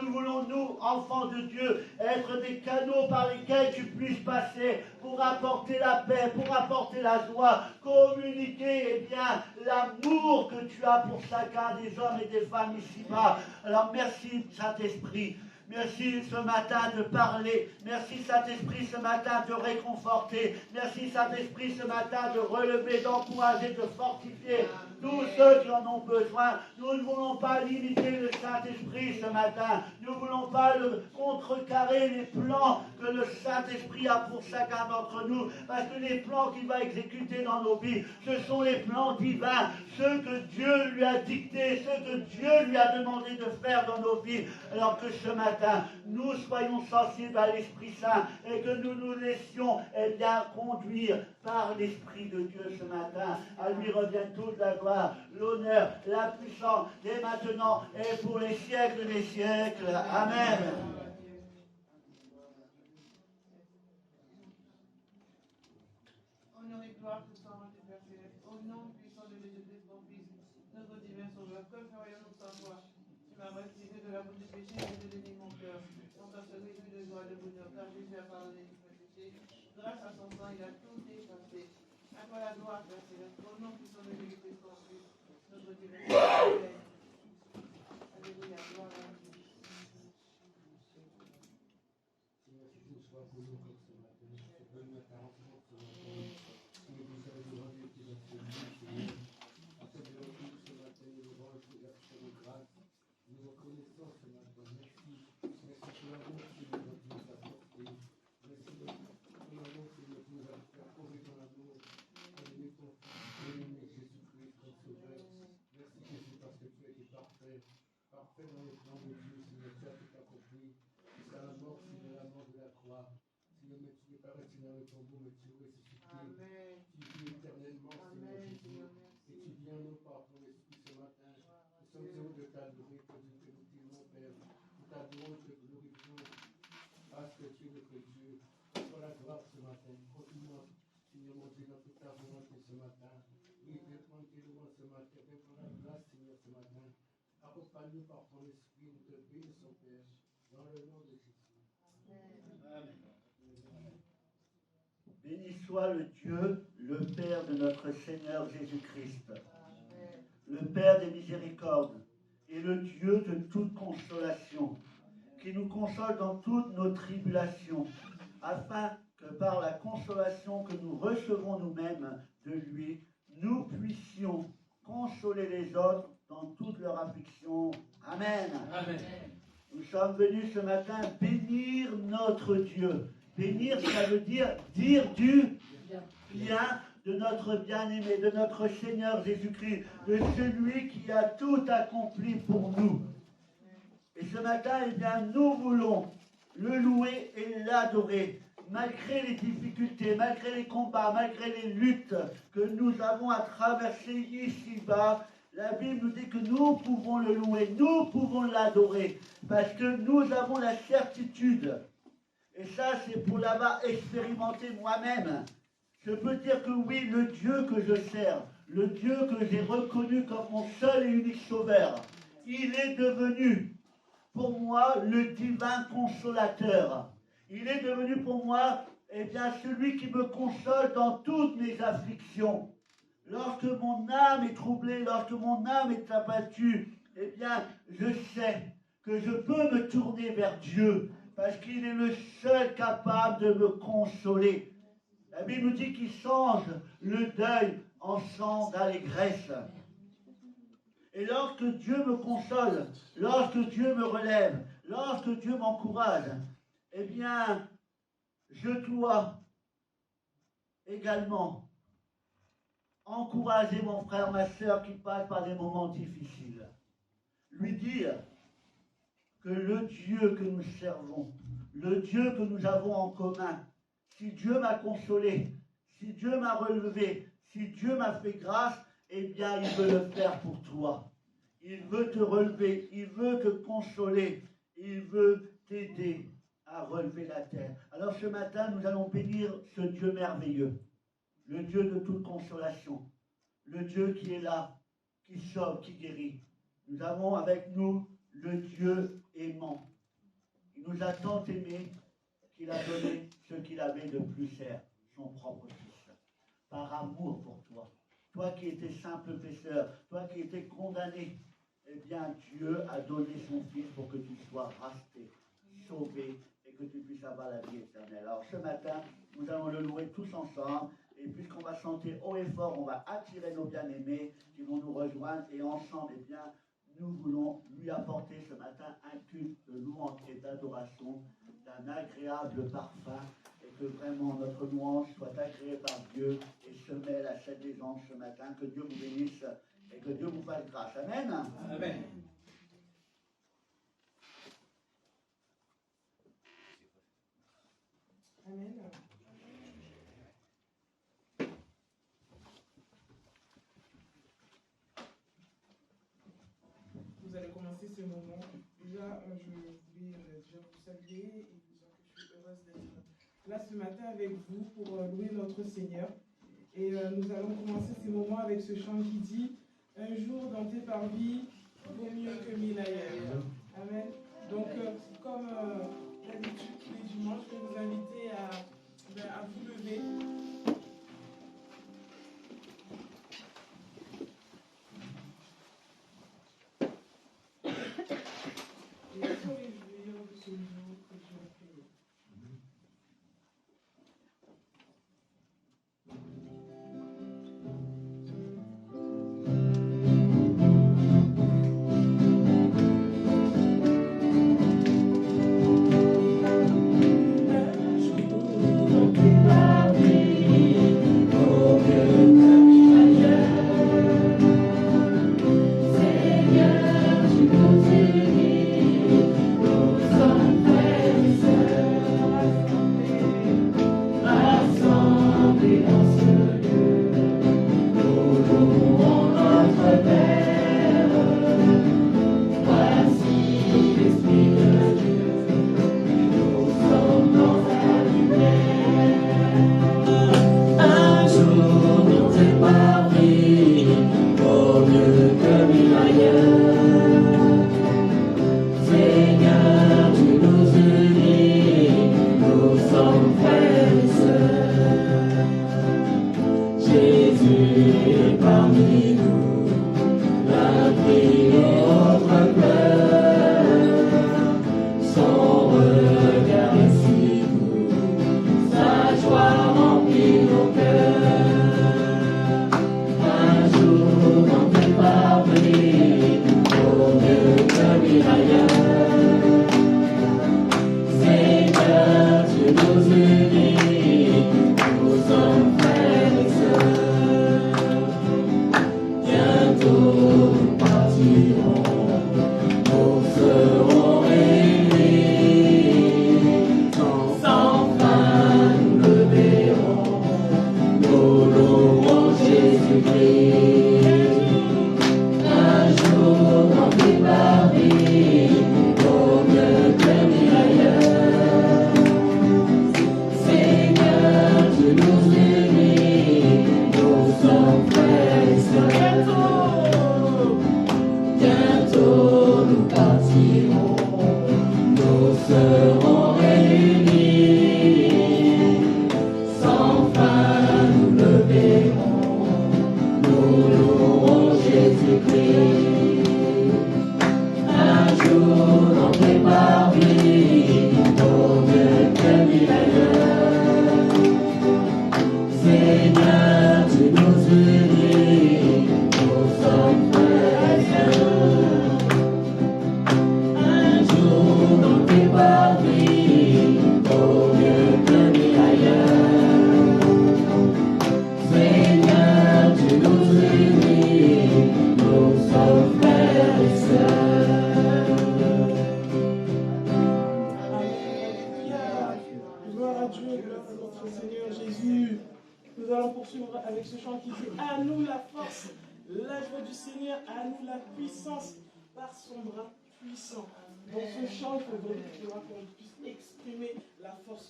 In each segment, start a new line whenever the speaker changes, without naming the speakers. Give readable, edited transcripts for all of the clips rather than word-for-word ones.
nous voulons, nous, enfants de Dieu, être des canaux par lesquels tu puisses passer pour apporter la paix, pour apporter la joie, communiquer, eh bien, l'amour que tu as pour chacun des hommes et des femmes ici-bas. Alors merci, Saint-Esprit. Merci ce matin de parler. Merci Saint-Esprit ce matin de réconforter. Merci Saint-Esprit ce matin de relever, d'encourager, de fortifier tous ceux qui en ont besoin. Nous ne voulons pas limiter le Saint-Esprit ce matin. Nous ne voulons pas contrecarrer les plans que le Saint-Esprit a pour chacun d'entre nous. Parce que les plans qu'il va exécuter dans nos vies, ce sont les plans divins. Ceux que Dieu lui a dictés, ceux que Dieu lui a demandé de faire dans nos vies. Alors que ce matin, nous soyons sensibles à l'Esprit Saint et que nous nous laissions bien conduire par l'Esprit de Dieu ce matin. À lui revient toute la gloire, l'honneur, la puissance, dès maintenant et pour les siècles des siècles. Amen.
Honneur et gloire que soit rendu Père Céleste, au nom puissant de Jésus-Christ, ton Fils, notre divin Sauveur. Que ferions-nous sans toi? Tu m'as retiré de la boue du péché et de donné mon cœur. Mon cœur se réjouit de joie, de bonheur, car Jésus a pardonné tous mes péchés. Grâce à son sang, il a tout effacé. À toi la gloire, Père Céleste, au nom puissant de Jésus-Christ, ton Fils, notre divin Sauveur. Alléluia, gloire à Dieu.
Parfait dans le plan de Dieu, Seigneur, tu as tout accompli. C'est la mort, c'est la mort de la croix. Seigneur, mais tu n'es pas resté dans le tombeau, mais tu es ressuscité.
Amen.
Tu vis éternellement, Seigneur
Amen,
Jésus.
Seigneur,
Et tu viens nous par ton esprit ce matin. Nous sommes heureux de t'adorer, que nous t'aimons, Père. Nous t'adorons, te glorifions. Parce que tu es notre Dieu. Pour la gloire ce matin. Continue, Seigneur mon Dieu, dans toute ta volonté ce matin. Oui, défends tes louanges ce matin. Défends la grâce, Seigneur, ce matin. Accompagne-nous par ton esprit, nous te bénissons, Père, dans le nom de Jésus.
Amen. Béni soit le Dieu, le Père de notre Seigneur Jésus-Christ, le Père des miséricordes et le Dieu de toute consolation, qui nous console dans toutes nos tribulations, afin que par la consolation que nous recevons nous-mêmes de lui, nous puissions consoler les autres dans toute leur affliction. Amen.
Amen.
Nous sommes venus ce matin bénir notre Dieu. Bénir, ça veut dire du bien de notre bien-aimé, de notre Seigneur Jésus-Christ, de celui qui a tout accompli pour nous. Et ce matin, eh bien, nous voulons le louer et l'adorer, malgré les difficultés, malgré les combats, malgré les luttes que nous avons à traverser ici-bas. La Bible nous dit que nous pouvons le louer, nous pouvons l'adorer, parce que nous avons la certitude. Et ça, c'est pour l'avoir expérimenté moi-même. Je peux dire que oui, le Dieu que je sers, le Dieu que j'ai reconnu comme mon seul et unique sauveur, il est devenu pour moi le divin consolateur. Il est devenu pour moi, eh bien, celui qui me console dans toutes mes afflictions. Lorsque mon âme est troublée, lorsque mon âme est abattue, eh bien, je sais que je peux me tourner vers Dieu, parce qu'il est le seul capable de me consoler. La Bible nous dit qu'il change le deuil en chant d'allégresse. Et lorsque Dieu me console, lorsque Dieu me relève, lorsque Dieu m'encourage, eh bien, je dois également encourager mon frère, ma soeur qui passe par des moments difficiles. Lui dire que le Dieu que nous servons, le Dieu que nous avons en commun, si Dieu m'a consolé, si Dieu m'a relevé, si Dieu m'a fait grâce, eh bien, il veut le faire pour toi. Il veut te relever, il veut te consoler, il veut t'aider à relever la terre. Alors ce matin, nous allons bénir ce Dieu merveilleux, le Dieu de toute consolation, le Dieu qui est là, qui sauve, qui guérit. Nous avons avec nous le Dieu aimant, nous a tant aimés qu'il a donné ce qu'il avait de plus cher, son propre Fils, par amour pour toi. Toi qui étais simple pécheur, toi qui étais condamné, eh bien Dieu a donné son Fils pour que tu sois racheté, sauvé et que tu puisses avoir la vie éternelle. Alors ce matin, nous allons le louer tous ensemble et puisqu'on va chanter haut et fort, on va attirer nos bien-aimés qui vont nous rejoindre et ensemble, eh bien, nous voulons lui apporter ce matin un culte de louange et d'adoration, d'un agréable parfum, et que vraiment notre louange soit agréée par Dieu et se mêle à celle des anges ce matin. Que Dieu vous bénisse et que Dieu vous fasse grâce. Amen.
Amen.
Amen. Vous allez commencer ce moment. Déjà, je voulais déjà vous saluer et vous dire que je suis heureuse d'être là ce matin avec vous pour louer notre Seigneur. Et nous allons commencer ce moment avec ce chant qui dit « Un jour dans tes parvis vaut mieux que 1000 ailleurs ». Amen. Donc, comme d'habitude, tous les dimanches, je vais vous inviter à vous lever. Et à se réjouir de ce jour que Dieu a créé.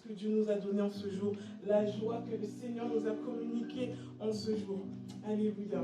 Que Dieu nous a donné en ce jour, la joie que le Seigneur nous a communiquée en ce jour. Alléluia.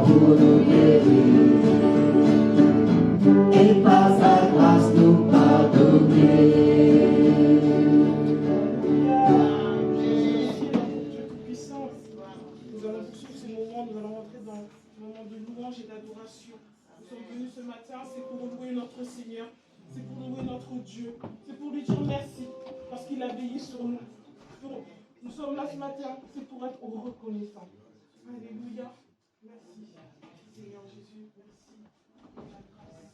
pour nous guérir et par sa grâce nous pardonner.
Nous allons poursuivre ce moment, nous allons rentrer dans le moment de louange et d'adoration. Nous sommes venus ce matin, c'est pour louer notre Seigneur, c'est pour louer notre Dieu, c'est pour lui dire merci, parce qu'il a veillé sur nous. Nous sommes là ce matin, c'est pour être reconnaissants. Alléluia. Merci, Seigneur Jésus, merci pour ta grâce.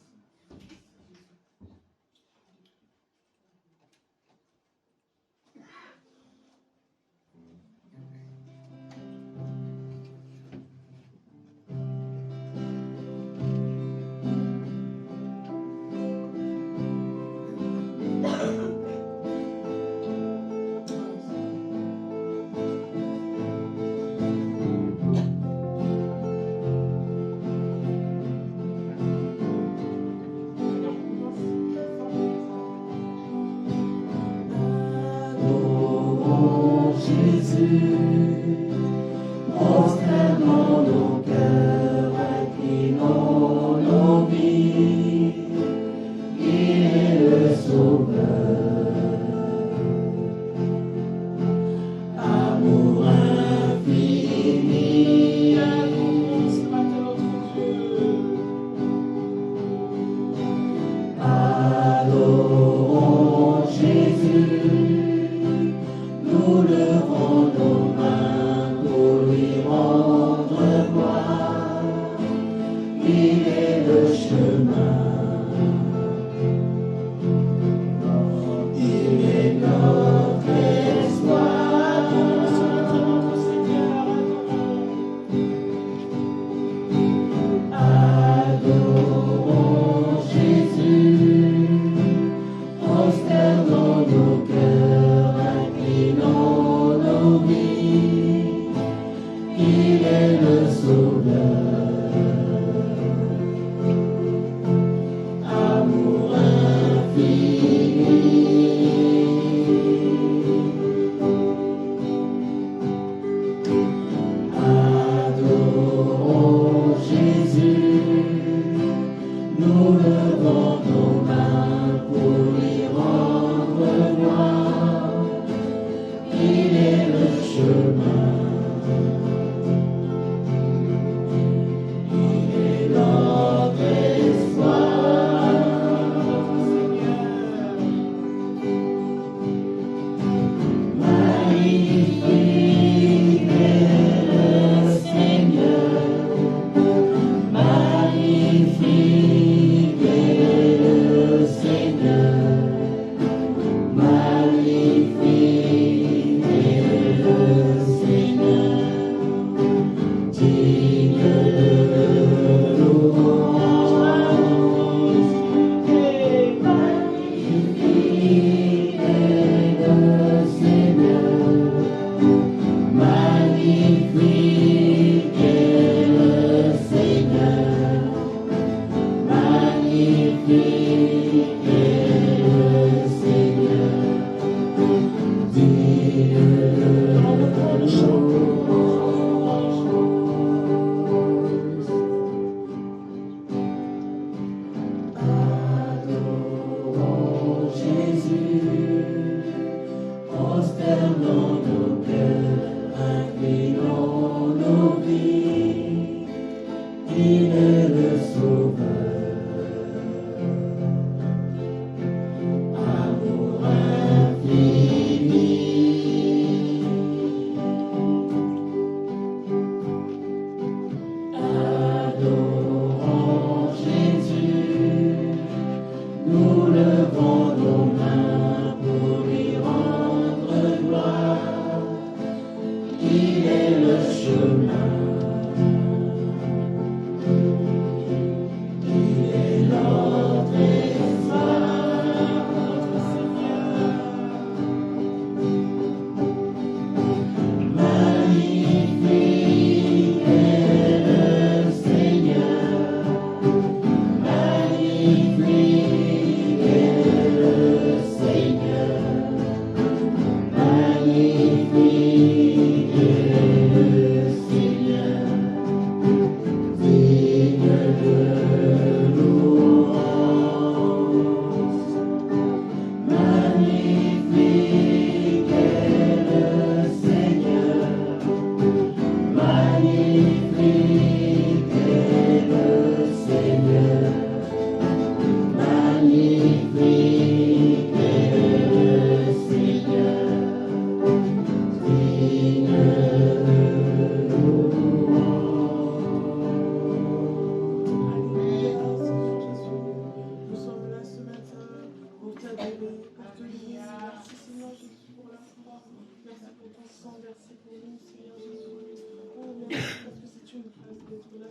Il est le chemin.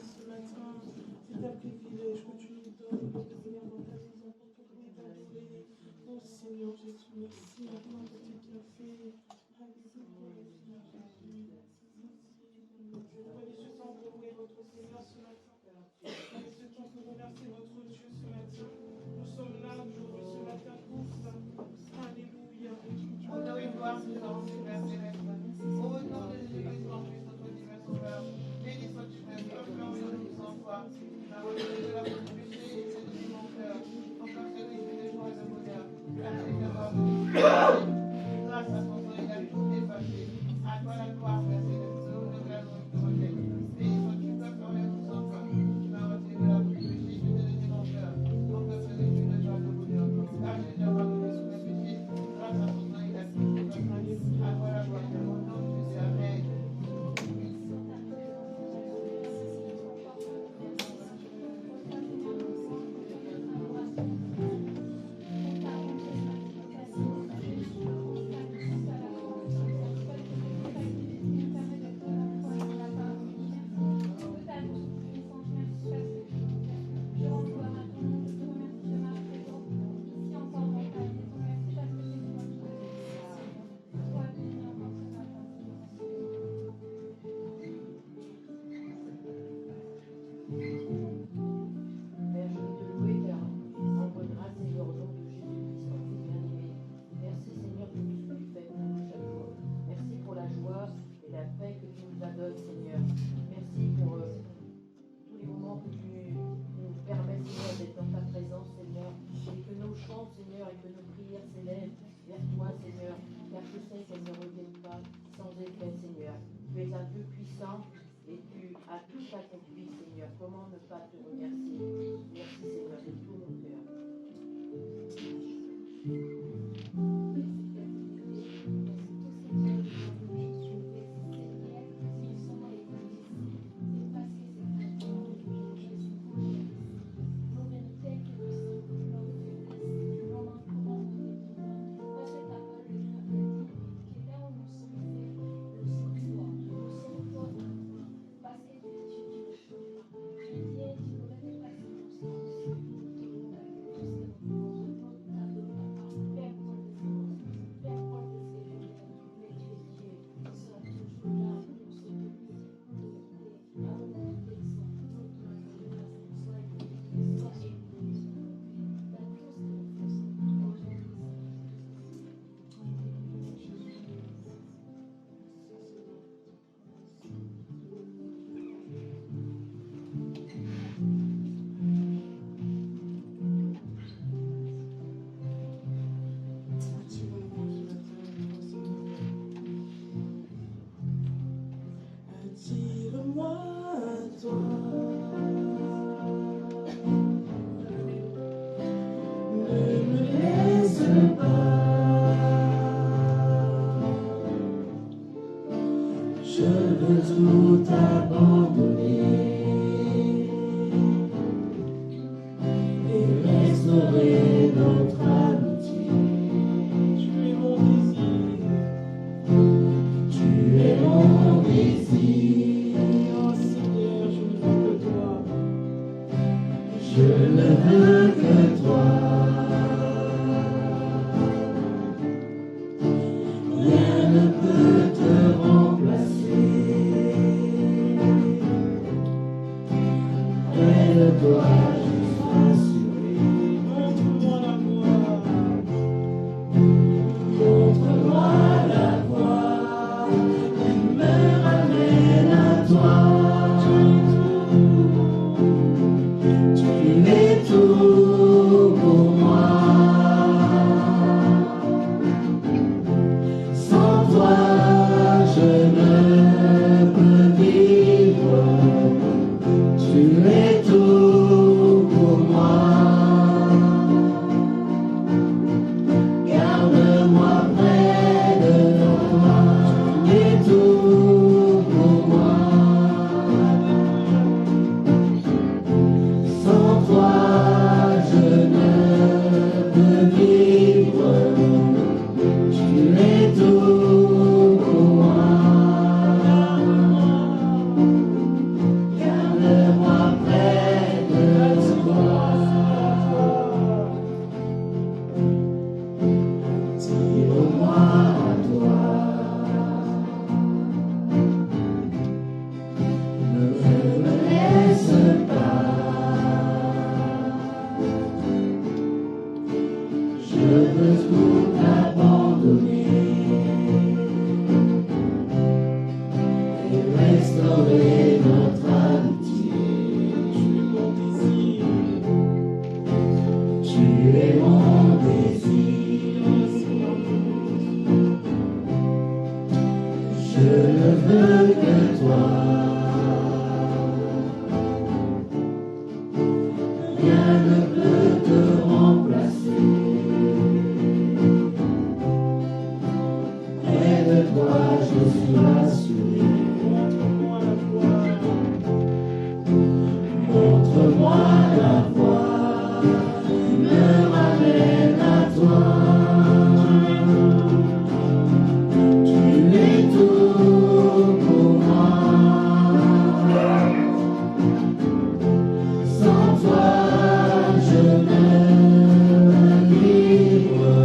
ce matin. C'est un privilège que tu nous donnes de venir dans ta maison pour te louer, t'adorer. Oh Seigneur Jésus, merci maintenant pour ce que tu as fait. Prenez ce temps pour louer votre Seigneur ce matin. Prenez ce temps pour remercier votre Dieu ce matin. Nous sommes là aujourd'hui ce matin pour ça. Alléluia.
Honneur et gloire, nous avons fait Père Céleste. Au nom de Jésus-Christ, mon Fils, notre divin Sauveur, béni sois-tu, Père, comme glorieux sans toi. Tu m'as retenu de la faute du péché et c'est de mon cœur. Ton cœur se réjouit de joie et de bonheur. Merci d'avoir grâce à ton sang, il a tout effacé. À toi la gloire, Père Céleste, au nom de la gloire de requête. Béni sois-tu, Père, glorieux sans toi. Tu m'as retenu de la faute du péché et de mon cœur. Ton cœur se réjouit de joie et de bonheur. Car je t'ai pardonné sous mes péchés. Grâce à ton sang, il a tout effacé. À toi la gloire, au nom de Jésus. Amen.
Père, je veux te louer car rendre grâce et au nom de Jésus-Christ, mon Fils bien-aimé. Merci Seigneur pour tout ce que tu fais pour nous chaque jour. Merci pour la joie et la paix que tu nous donnes, Seigneur. Merci pour tous les moments que tu nous permets, Seigneur, d'être dans ta présence, Seigneur. Et que nos chants, Seigneur, et que nos prières s'élèvent vers toi, Seigneur. Car je sais qu'elles ne reviennent pas sans effet, Seigneur. Tu es un Dieu puissant. Et tu as tout accompli, Seigneur. Comment ne pas te remercier? Merci, Seigneur, de tout mon cœur.
Attire-moi à toi. Ne me laisse pas. Je veux tout abandonner et restaurer notre amitié. Tu es mon désir. Tu es mon désir. Oh Seigneur, je ne veux que toi. Rien ne peut te remplacer. Près de toi, je suis rassuré. Montre-moi la voie. Montre-moi la voie qui me ramène à toi. Tu es tout pour moi. Sans toi, je ne peux vivre. Tu es tout
rien ne peut te remplacer. Près de toi, je suis rassuré. Montre-moi la voie qui me ramène à toi. Tu es tout pour moi. Sans toi, je ne vivre.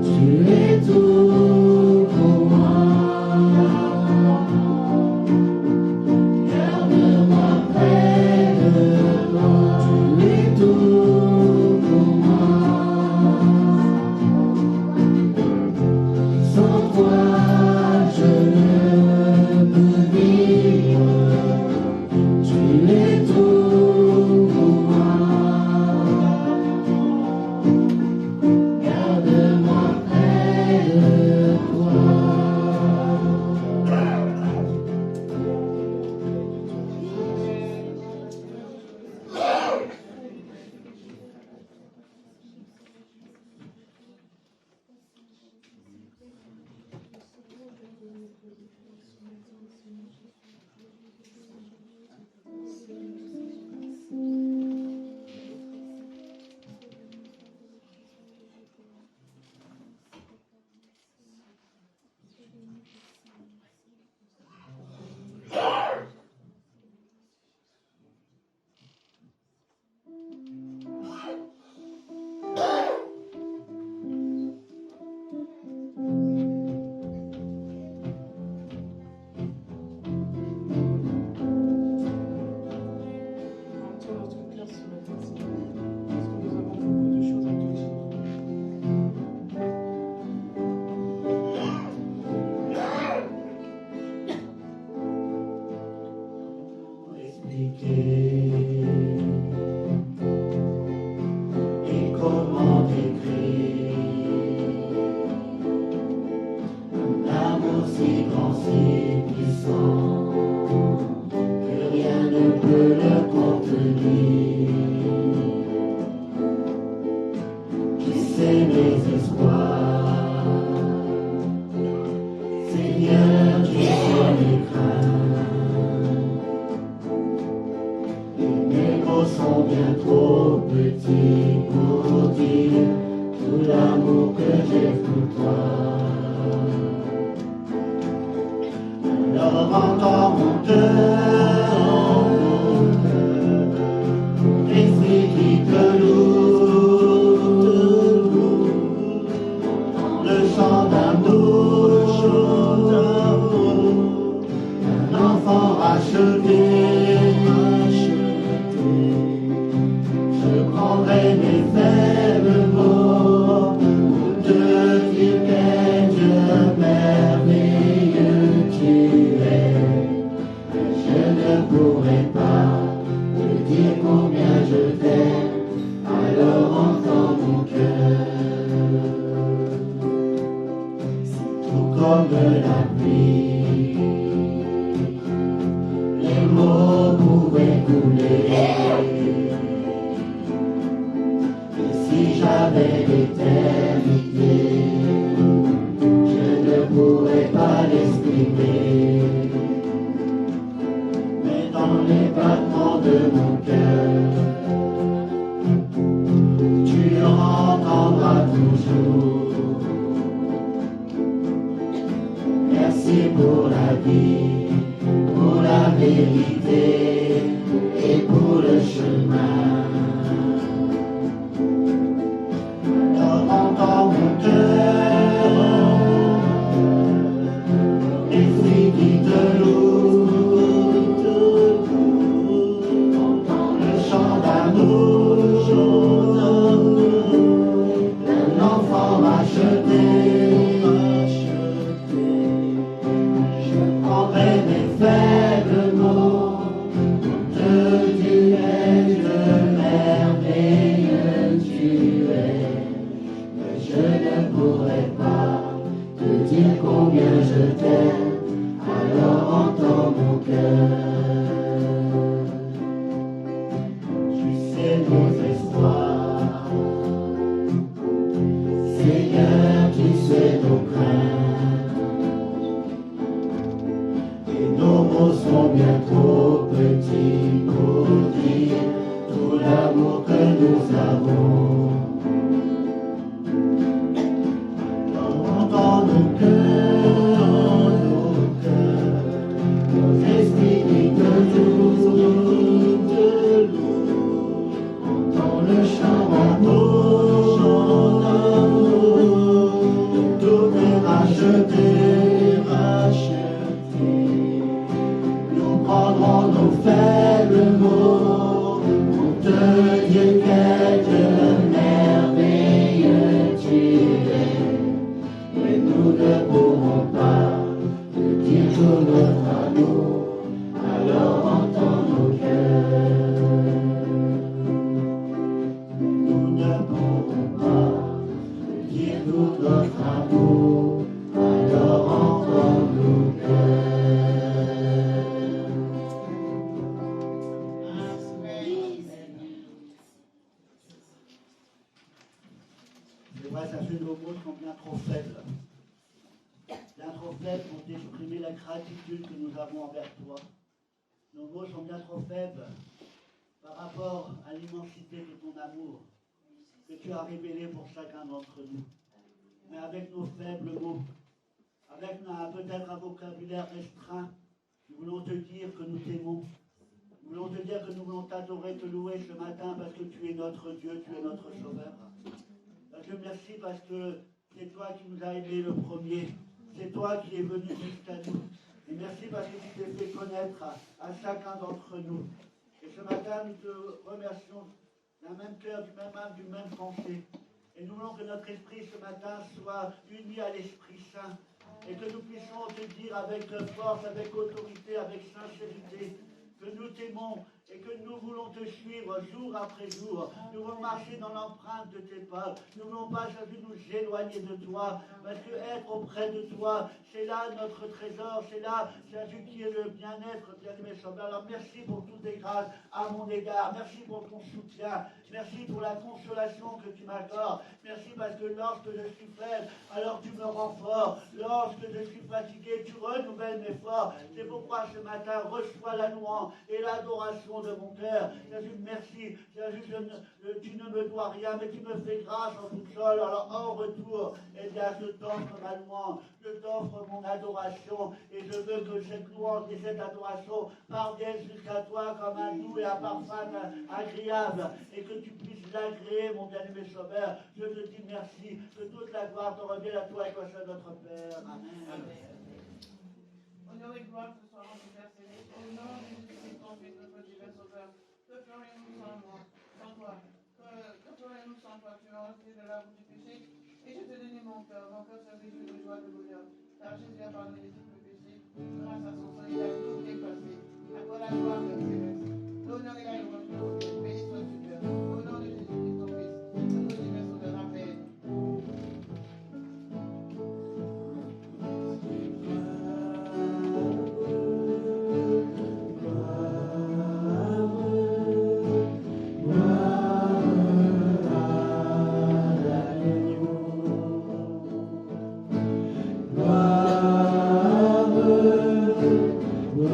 Tu es tout pour moi. Garde-moi près de toi. Tu es tout pour moi. Sans toi, je ne peux vivre. Tu es tout pour moi. Garde-moi près de toi.
Tiens notre cœur ce matin, Seigneur, parce que nous avons beaucoup de choses à te dire.
Expliquer et comment décrire un amour si grand, si puissant que rien ne peut le contenir. Tu sais mes espoirs, Seigneur, tu sais mes craintes. Mes mots sont bien trop petits pour dire tout l'amour que j'ai pour toi. Alors entends mon cœur, esprit qui te loue, le chant d'amour, un enfant racheté. Je prendrai mes faibles mots pour te dire quel Dieu merveilleux tu es. Je ne pourrai pas te dire combien je t'aime, alors entends mon cœur. Tout comme la pluie, les mots pouvaient couler. Si j'avais l'éternité, je ne pourrais pas l'exprimer. Mais dans les battements de mon cœur, tu entendras toujours. Merci pour la vie, pour la vérité et pour le chemin. Entends mon cœur, esprit qui te loue, entends le chant d'amour d'un enfant racheté. Je prendrai mes faibles mots pour te petit pour dire tout l'amour que nous avons. Dans nos cœurs, nos esprits de l'eau, entend le chant d'amour, tout est racheté. Nous prendrons nos faibles mots pour te dire quel merveilleux tu es. Et nous ne pourrons pas te dire tout notre amour, alors entends nos cœurs. Nous ne pourrons pas te dire tout notre amour, alors entends nos cœurs.
C'est vrai, ça fait nos mots sont bien trop faibles. Bien trop faibles pour t'exprimer la gratitude que nous avons envers toi. Nos mots sont bien trop faibles par rapport à l'immensité de ton amour que tu as révélé pour chacun d'entre nous. Mais avec nos faibles mots, avec peut-être un vocabulaire restreint, nous voulons te dire que nous t'aimons. Nous voulons te dire que nous voulons t'adorer, te louer ce matin parce que tu es notre Dieu, tu es notre Sauveur. Dieu, merci parce que c'est toi qui nous as aimés le premier. C'est toi qui es venu jusqu'à nous. Et merci parce que tu t'es fait connaître à chacun d'entre nous. Et ce matin, nous te remercions d'un même cœur, du même âme, d'une même pensée. Et nous voulons que notre esprit ce matin soit uni à l'Esprit Saint. Et que nous puissions te dire avec force, avec autorité, avec sincérité, que nous t'aimons et que nous voulons te suivre jour après jour. Nous voulons marcher dans l'empreinte de tes pas. Nous ne voulons pas, Jésus, nous éloigner de toi, parce que être auprès de toi, c'est là notre trésor, c'est là, Jésus, qui est le bien-être, bien-aimé Sauveur. Alors merci pour toutes tes grâces à mon égard. Merci pour ton soutien. Merci pour la consolation que tu m'accordes. Merci parce que lorsque je suis faible, alors tu me rends fort. Lorsque je suis fatigué, tu renouvelles mes forces. C'est pourquoi ce matin, reçois la louange et l'adoration de mon cœur. Jésus, merci. Jésus, tu ne me dois rien, mais tu me fais grâce en toute chose. Alors en retour, eh bien, je t'offre ma louange, je t'offre mon adoration, et je veux que cette louange et cette adoration parviennent jusqu'à toi comme un doux et un parfum agréable, et que tu puisses l'agréer, mon bien-aimé Sauveur. Je te dis merci, que toute la gloire te revienne à toi et toi seul notre Père. Amen.
Honneur et gloire ce soir en Père Céleste. Au nom de Jésus-Christ, ton Fils, notre divin Sauveur. Que ferions-nous sans moi, sans toi? Que ferions-nous sans toi? Tu m'as retiré de la route du péché, et je te donne mon cœur se réjouit de joie, de bonheur. Car Jésus a pardonné tous mes péchés, grâce à son sang, il a tout effacé. À toi la gloire, Père Céleste. L'honneur et la louange, béni sois-tu, Père. Au nom de Jésus-Christ, ton Fils, notre divin Sauveur. Amen.
Gloire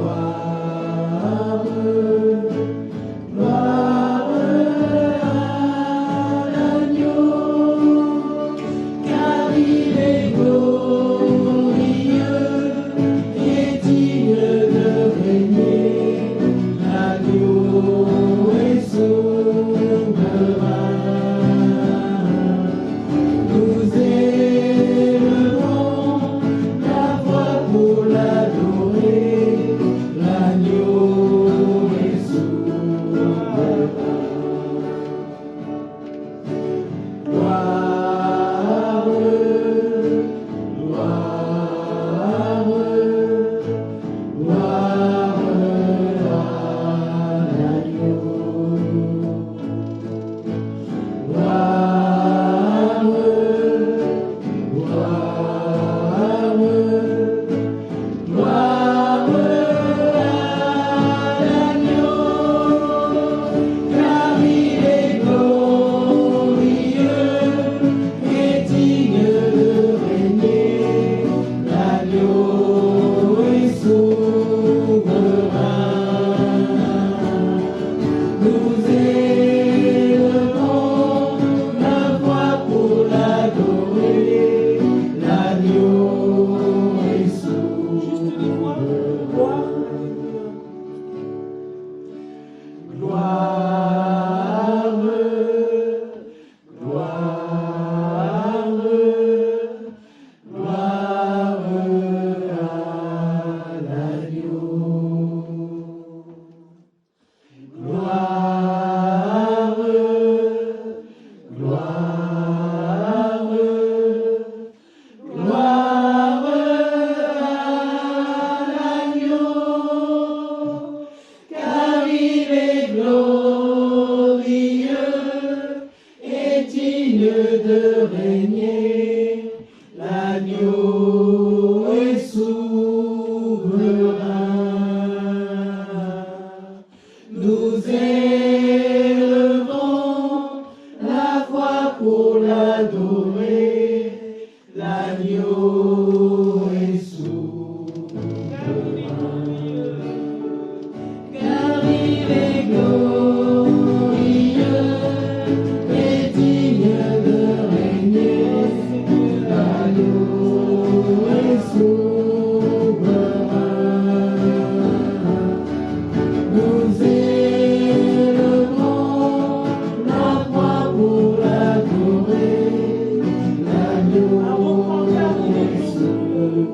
gloire, gloire, gloire à l'agneau. Gloire, gloire, gloire à l'agneau, car il est glorieux et digne de régner. L'agneau est souverain. Nous élevons la voix pour l'adorer. L'agneau est souverain. Car il est glorieux et digne de régner. L'agneau est souverain. Nous élevons la voix pour l'adorer. L'agneau est souverain.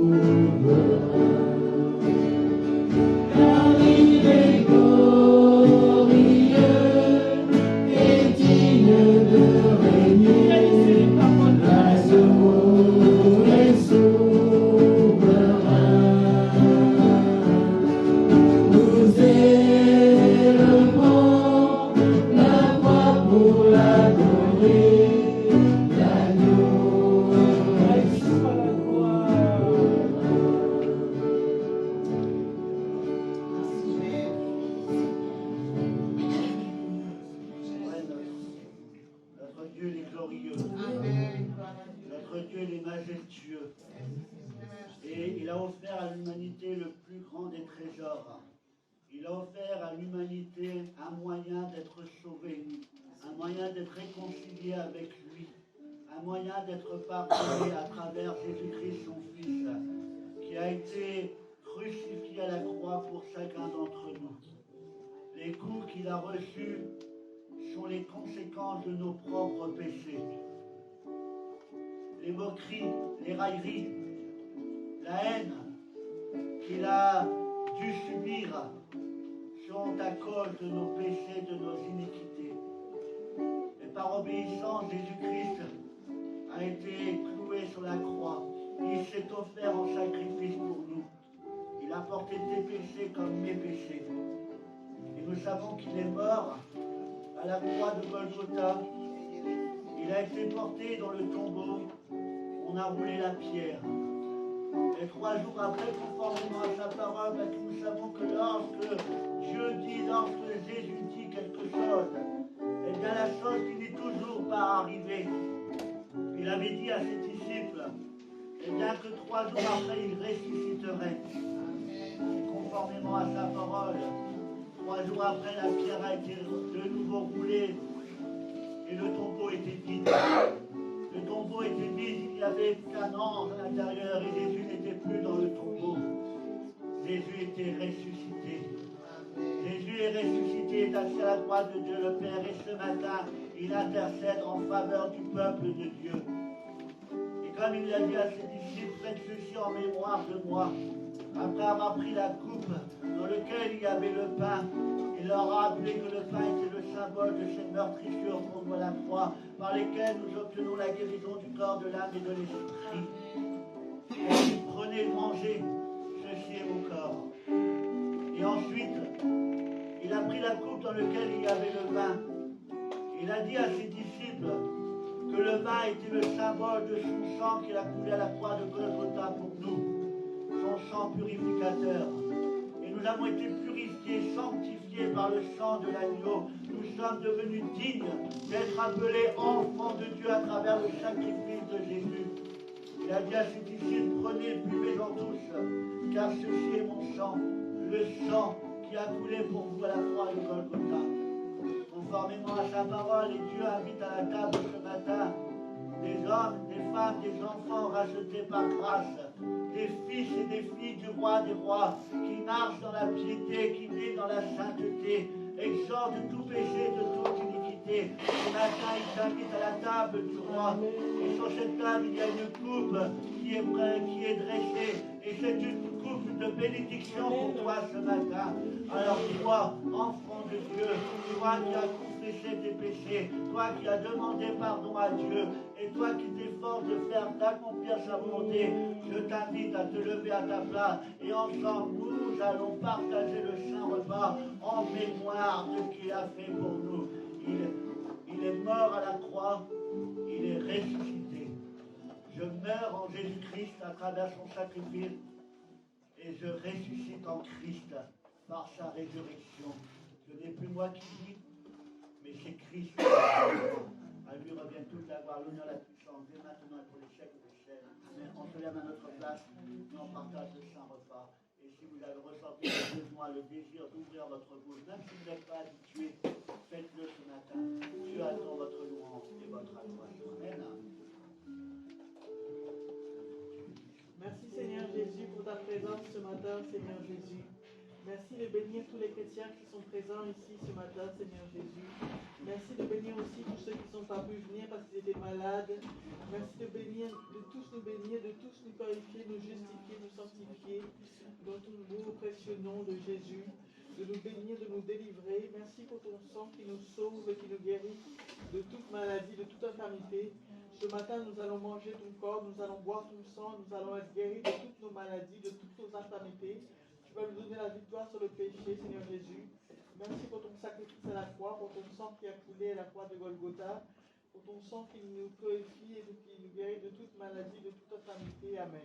Car il est glorieux et digne de régner. L'agneau est souverain. Nous élevons la voix pour l'adorer. L'agneau est
Ouais, notre Dieu, il est glorieux. Notre Dieu, il est majestueux. Et il a offert à l'humanité le plus grand des trésors. Il a offert à l'humanité un moyen d'être sauvé, un moyen d'être réconcilié avec lui, un moyen d'être pardonné à travers Jésus-Christ, son Fils, qui a été crucifié à la croix pour chacun d'entre nous. Les coups qu'il a reçus sont les conséquences de nos propres péchés. Les moqueries, les railleries, la haine qu'il a dû subir sont à cause de nos péchés, de nos iniquités. Et par obéissance, Jésus-Christ a été cloué sur la croix. Il s'est offert en sacrifice pour nous. Il a porté tes péchés comme mes péchés. Et nous savons qu'il est mort à la croix de Golgotha. Il a été porté dans le tombeau. On a roulé la pierre. Et 3 jours après, conformément à sa parole, parce que nous savons que lorsque Dieu dit, lorsque Jésus dit quelque chose, eh bien la chose finit toujours par arriver. Il avait dit à ses disciples, eh bien que 3 jours après, il ressusciterait. Et conformément à sa parole, 3 jours après, la pierre a été de nouveau roulée et le tombeau était vide. Le tombeau était vide, il n'y avait qu'un ange à l'intérieur et Jésus n'était plus dans le tombeau. Jésus était ressuscité. Jésus est ressuscité, est assis à la droite de Dieu le Père et ce matin, il intercède en faveur du peuple de Dieu. Et comme il l'a dit à ses disciples, faites ceci en mémoire de moi. Après avoir pris la coupe dans laquelle il y avait le pain, il leur a rappelé que le pain était le symbole de ces meurtrissures contre la croix, par lesquelles nous obtenons la guérison du corps, de l'âme et de l'esprit. Et il dit, prenez, mangez, ceci est mon corps. Et ensuite, il a pris la coupe dans laquelle il y avait le vin. Il a dit à ses disciples que le vin était le symbole de son sang qu'il a coulé à la croix de Golgotha pour nous, son sang purificateur. Et nous avons été purifiés, sanctifiés par le sang de l'agneau. Nous sommes devenus dignes d'être appelés enfants de Dieu à travers le sacrifice de Jésus. Il a dit à ses disciples, prenez, buvez-en tous, car ceci est mon sang, le sang qui a coulé pour vous à la croix de Golgotha. Conformément à sa parole, et Dieu invite à la table ce matin des hommes, des femmes, des enfants rachetés par grâce, des fils et des filles du roi des rois, qui marchent dans la piété, qui vivent dans la sainteté, exempt de tout péché, de toute iniquité. Ce matin, il t'invite à la table du roi. Et sur cette table, il y a une coupe qui est prête, qui est dressée. Et c'est une coupe de bénédiction pour toi ce matin. Alors toi, enfant de Dieu, toi qui as confessé tes péchés, toi qui as demandé pardon à Dieu, et toi qui t'efforces d'accomplir sa volonté, je t'invite à te lever à ta place et ensemble nous allons partager le saint repas en mémoire de ce qu'il a fait pour nous. Il est mort à la croix, il est ressuscité. Je meurs en Jésus-Christ à travers son sacrifice et je ressuscite en Christ par sa résurrection. Ce n'est plus moi qui vis, mais c'est Christ. À lui revient toute la gloire, l'honneur, la puissance, dès maintenant et pour les siècles des siècles. Mais on se lève à notre place et on partage le saint repas. Et si vous avez ressenti le besoin, le désir d'ouvrir votre bouche, même si vous n'êtes pas habitué, faites-le ce matin. Dieu attend votre louange et votre adoration. Amen.
Merci Seigneur Jésus pour ta présence ce matin, Seigneur Jésus. Merci de bénir tous les chrétiens qui sont présents ici ce matin, Seigneur Jésus. Merci de bénir aussi tous ceux qui ne sont pas pu venir parce qu'ils étaient malades. Merci de bénir, de tous nous bénir, de tous nous purifier, nous justifier, nous sanctifier dans ton beau précieux nom de Jésus. De nous bénir, de nous délivrer. Merci pour ton sang qui nous sauve et qui nous guérit de toute maladie, de toute infirmité. Ce matin, nous allons manger ton corps, nous allons boire ton sang, nous allons être guéris de toutes nos maladies, de toutes nos infirmités. Tu vas nous donner la victoire sur le péché, Seigneur Jésus. Merci pour ton sacrifice à la croix, pour ton sang qui a coulé à la croix de Golgotha, pour ton sang qui nous purifie et qui nous guérit de toute maladie, de toute infirmité. Amen.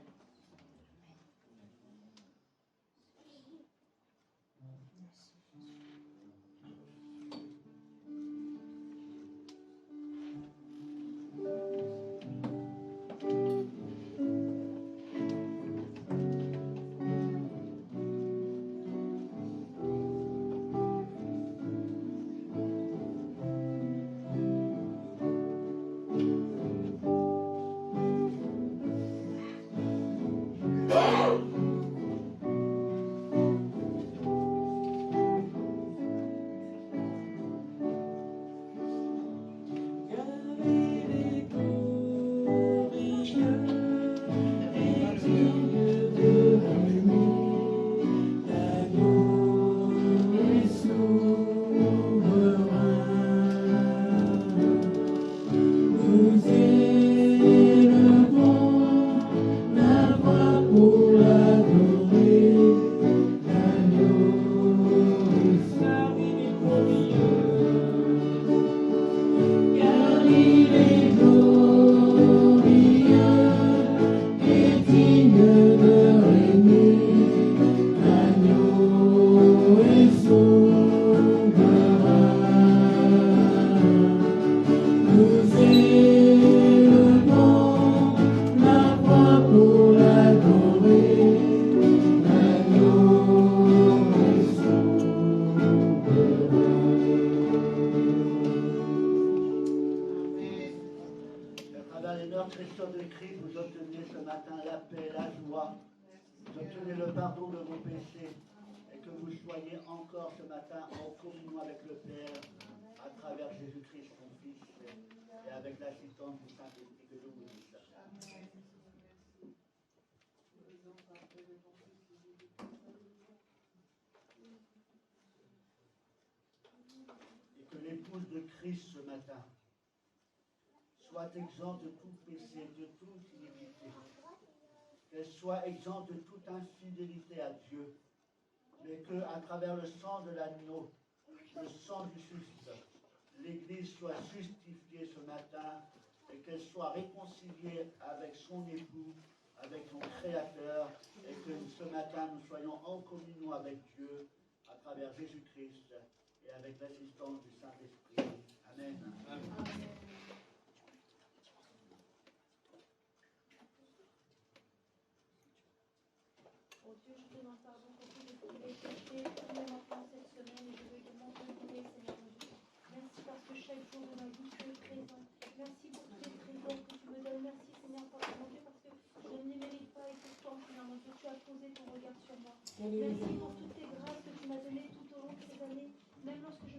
L'épouse de Christ ce matin soit exempte de tout péché, de toute iniquité, qu'elle soit exempte de toute infidélité à Dieu, mais qu'à travers le sang de l'agneau, le sang du Christ, l'Église soit justifiée ce matin et qu'elle soit réconciliée avec son époux, avec son Créateur, et que ce matin nous soyons en communion avec Dieu à travers Jésus-Christ et avec l'assistance du Saint-Esprit. Amen. Amen.
Oh Dieu, je te demande pardon pour tous les péchés commis maintenant cette semaine et je veux également te louer, Seigneur mon Dieu. Merci parce que chaque jour de ma vie, tu es présent. Merci pour tous les trésors que tu me donnes. Merci, Seigneur, mon Dieu, parce que je ne les mérite pas et pourtant, Seigneur mon Dieu, tu as posé ton regard sur moi. Merci pour toutes tes grâces que tu m'as données tout au long de ces années, même lorsque je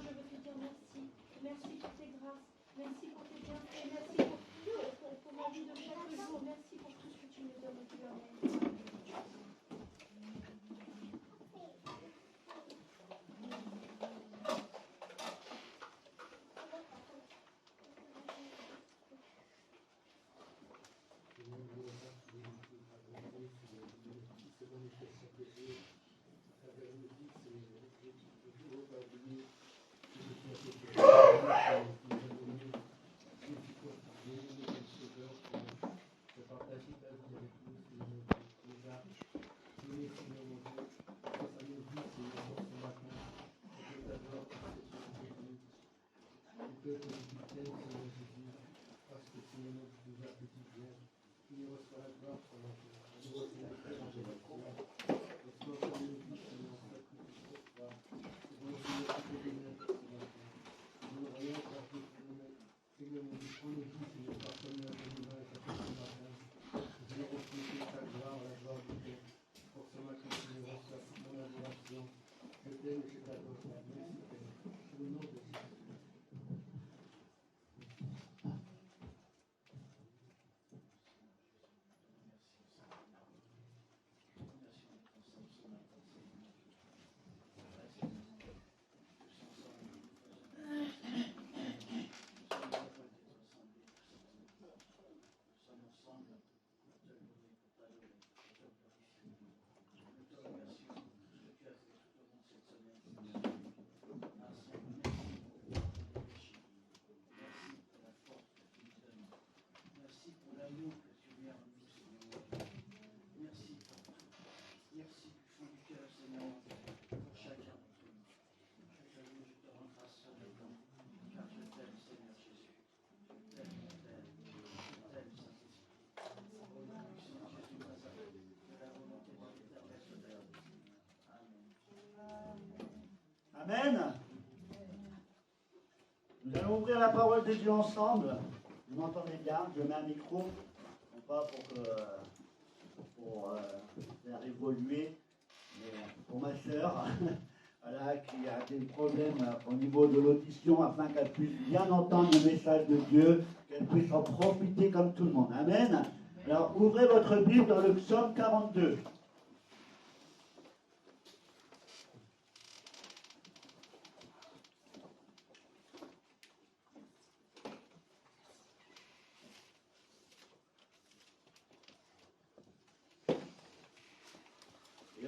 je veux te dire merci. Merci pour tes grâces. Merci pour tes bienfaits. Merci pour ma vie de chaque jour. Merci pour tout ce que tu me donnes, Dieu. Amen.
Amen. Nous allons ouvrir la parole de Dieu ensemble. Vous m'entendez bien? Je mets un micro, non pas pour faire évoluer, mais pour ma sœur, voilà, qui a des problèmes au niveau de l'audition, afin qu'elle puisse bien entendre le message de Dieu, qu'elle puisse en profiter comme tout le monde. Amen. Alors ouvrez votre Bible dans le psaume 42.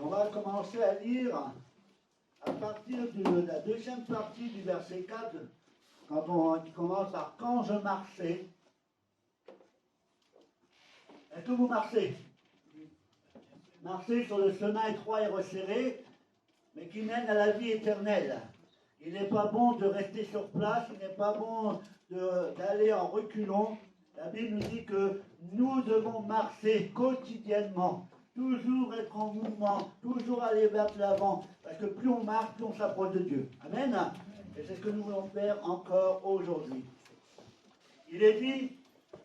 On va commencer à lire à partir de la deuxième partie du verset 4, qui commence par « Quand je marchais ». Est-ce que vous marchez? Marchez sur le chemin étroit et resserré, mais qui mène à la vie éternelle. Il n'est pas bon de rester sur place, il n'est pas bon d'aller en reculant. La Bible nous dit que nous devons marcher quotidiennement. Toujours être en mouvement, toujours aller vers l'avant, parce que plus on marche, plus on s'approche de Dieu. Amen. Et c'est ce que nous voulons faire encore aujourd'hui. Il est dit,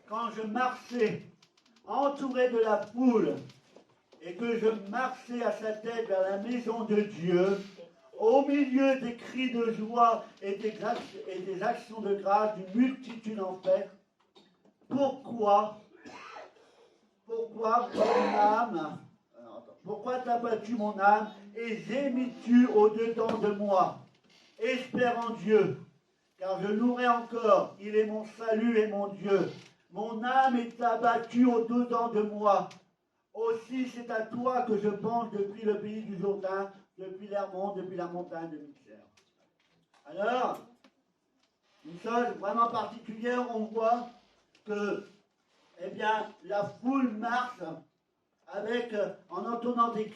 quand je marchais, entouré de la foule, et que je marchais à sa tête vers la maison de Dieu, au milieu des cris de joie et des actions de grâce d'une multitude en fête, pourquoi t'as battu mon âme et gémis-tu au-dedans de moi? Espère en Dieu, car je louerai encore, il est mon salut et mon Dieu. Mon âme est abattue au-dedans de moi. Aussi c'est à toi que je pense depuis le pays du Jourdain, depuis l'Hermon, depuis la montagne de Mixer. Alors, une chose vraiment particulière, on voit que la foule marche en entendant des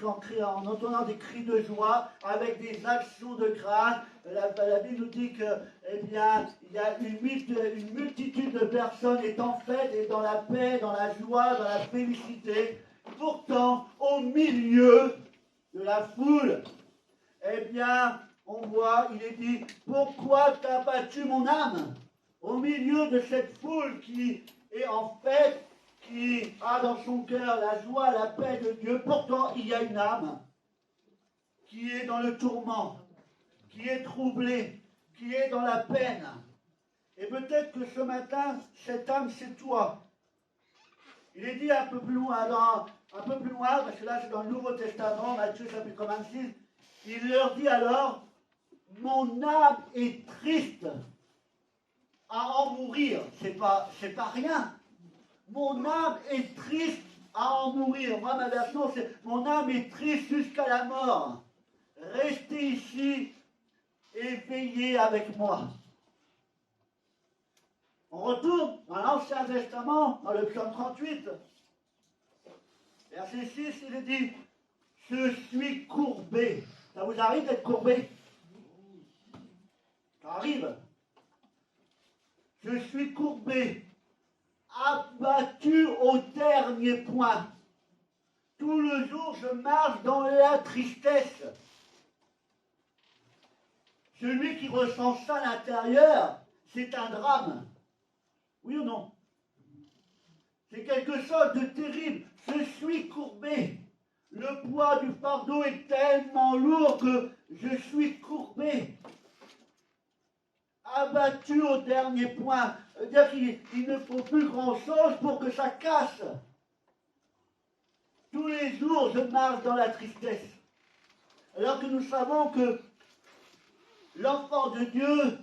cris de joie, avec des actions de grâce. La Bible nous dit que, il y a une multitude de personnes étant faites et dans la paix, dans la joie, dans la félicité. Pourtant, au milieu de la foule, on voit, il est dit, pourquoi t'as battu mon âme? Au milieu de cette foule qui est en fête, qui a dans son cœur la joie, la paix de Dieu, pourtant il y a une âme qui est dans le tourment, qui est troublée, qui est dans la peine. Et peut-être que ce matin, cette âme, c'est toi. Il est dit un peu plus loin, parce que là c'est dans le Nouveau Testament, Matthieu chapitre 26, il leur dit alors, mon âme est triste à en mourir. C'est pas rien. Mon âme est triste à en mourir. Moi, ma version, c'est mon âme est triste jusqu'à la mort. Restez ici et veillez avec moi. On retourne dans l'Ancien Testament, dans le psaume 38. Verset 6, il est dit, je suis courbé. Ça vous arrive d'être courbé? Ça arrive. Je suis courbé, abattu au dernier point. Tout le jour, je marche dans la tristesse. Celui qui ressent ça à l'intérieur, c'est un drame. Oui ou non? C'est quelque chose de terrible. Je suis courbé. Le poids du fardeau est tellement lourd que je suis courbé. Abattu au dernier point. C'est-à-dire qu'il ne faut plus grand-chose pour que ça casse. Tous les jours, je marche dans la tristesse. Alors que nous savons que l'enfant de Dieu,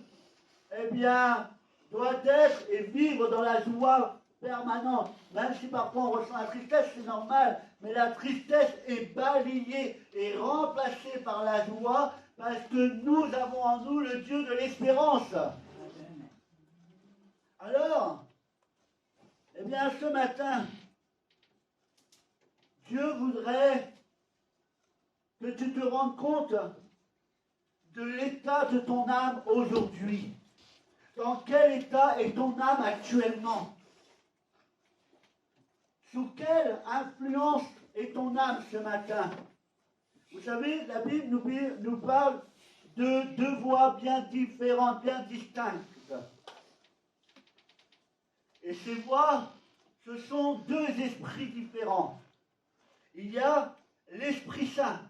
eh bien, doit être et vivre dans la joie permanente. Même si parfois on ressent la tristesse, c'est normal, mais la tristesse est balayée et remplacée par la joie parce que nous avons en nous le Dieu de l'espérance. Alors, eh bien, ce matin, Dieu voudrait que tu te rendes compte de l'état de ton âme aujourd'hui. Dans quel état est ton âme actuellement? Sous quelle influence est ton âme ce matin? Vous savez, la Bible nous parle de deux voies bien différentes, bien distinctes. Et ces voies, ce sont deux esprits différents. Il y a l'Esprit Saint,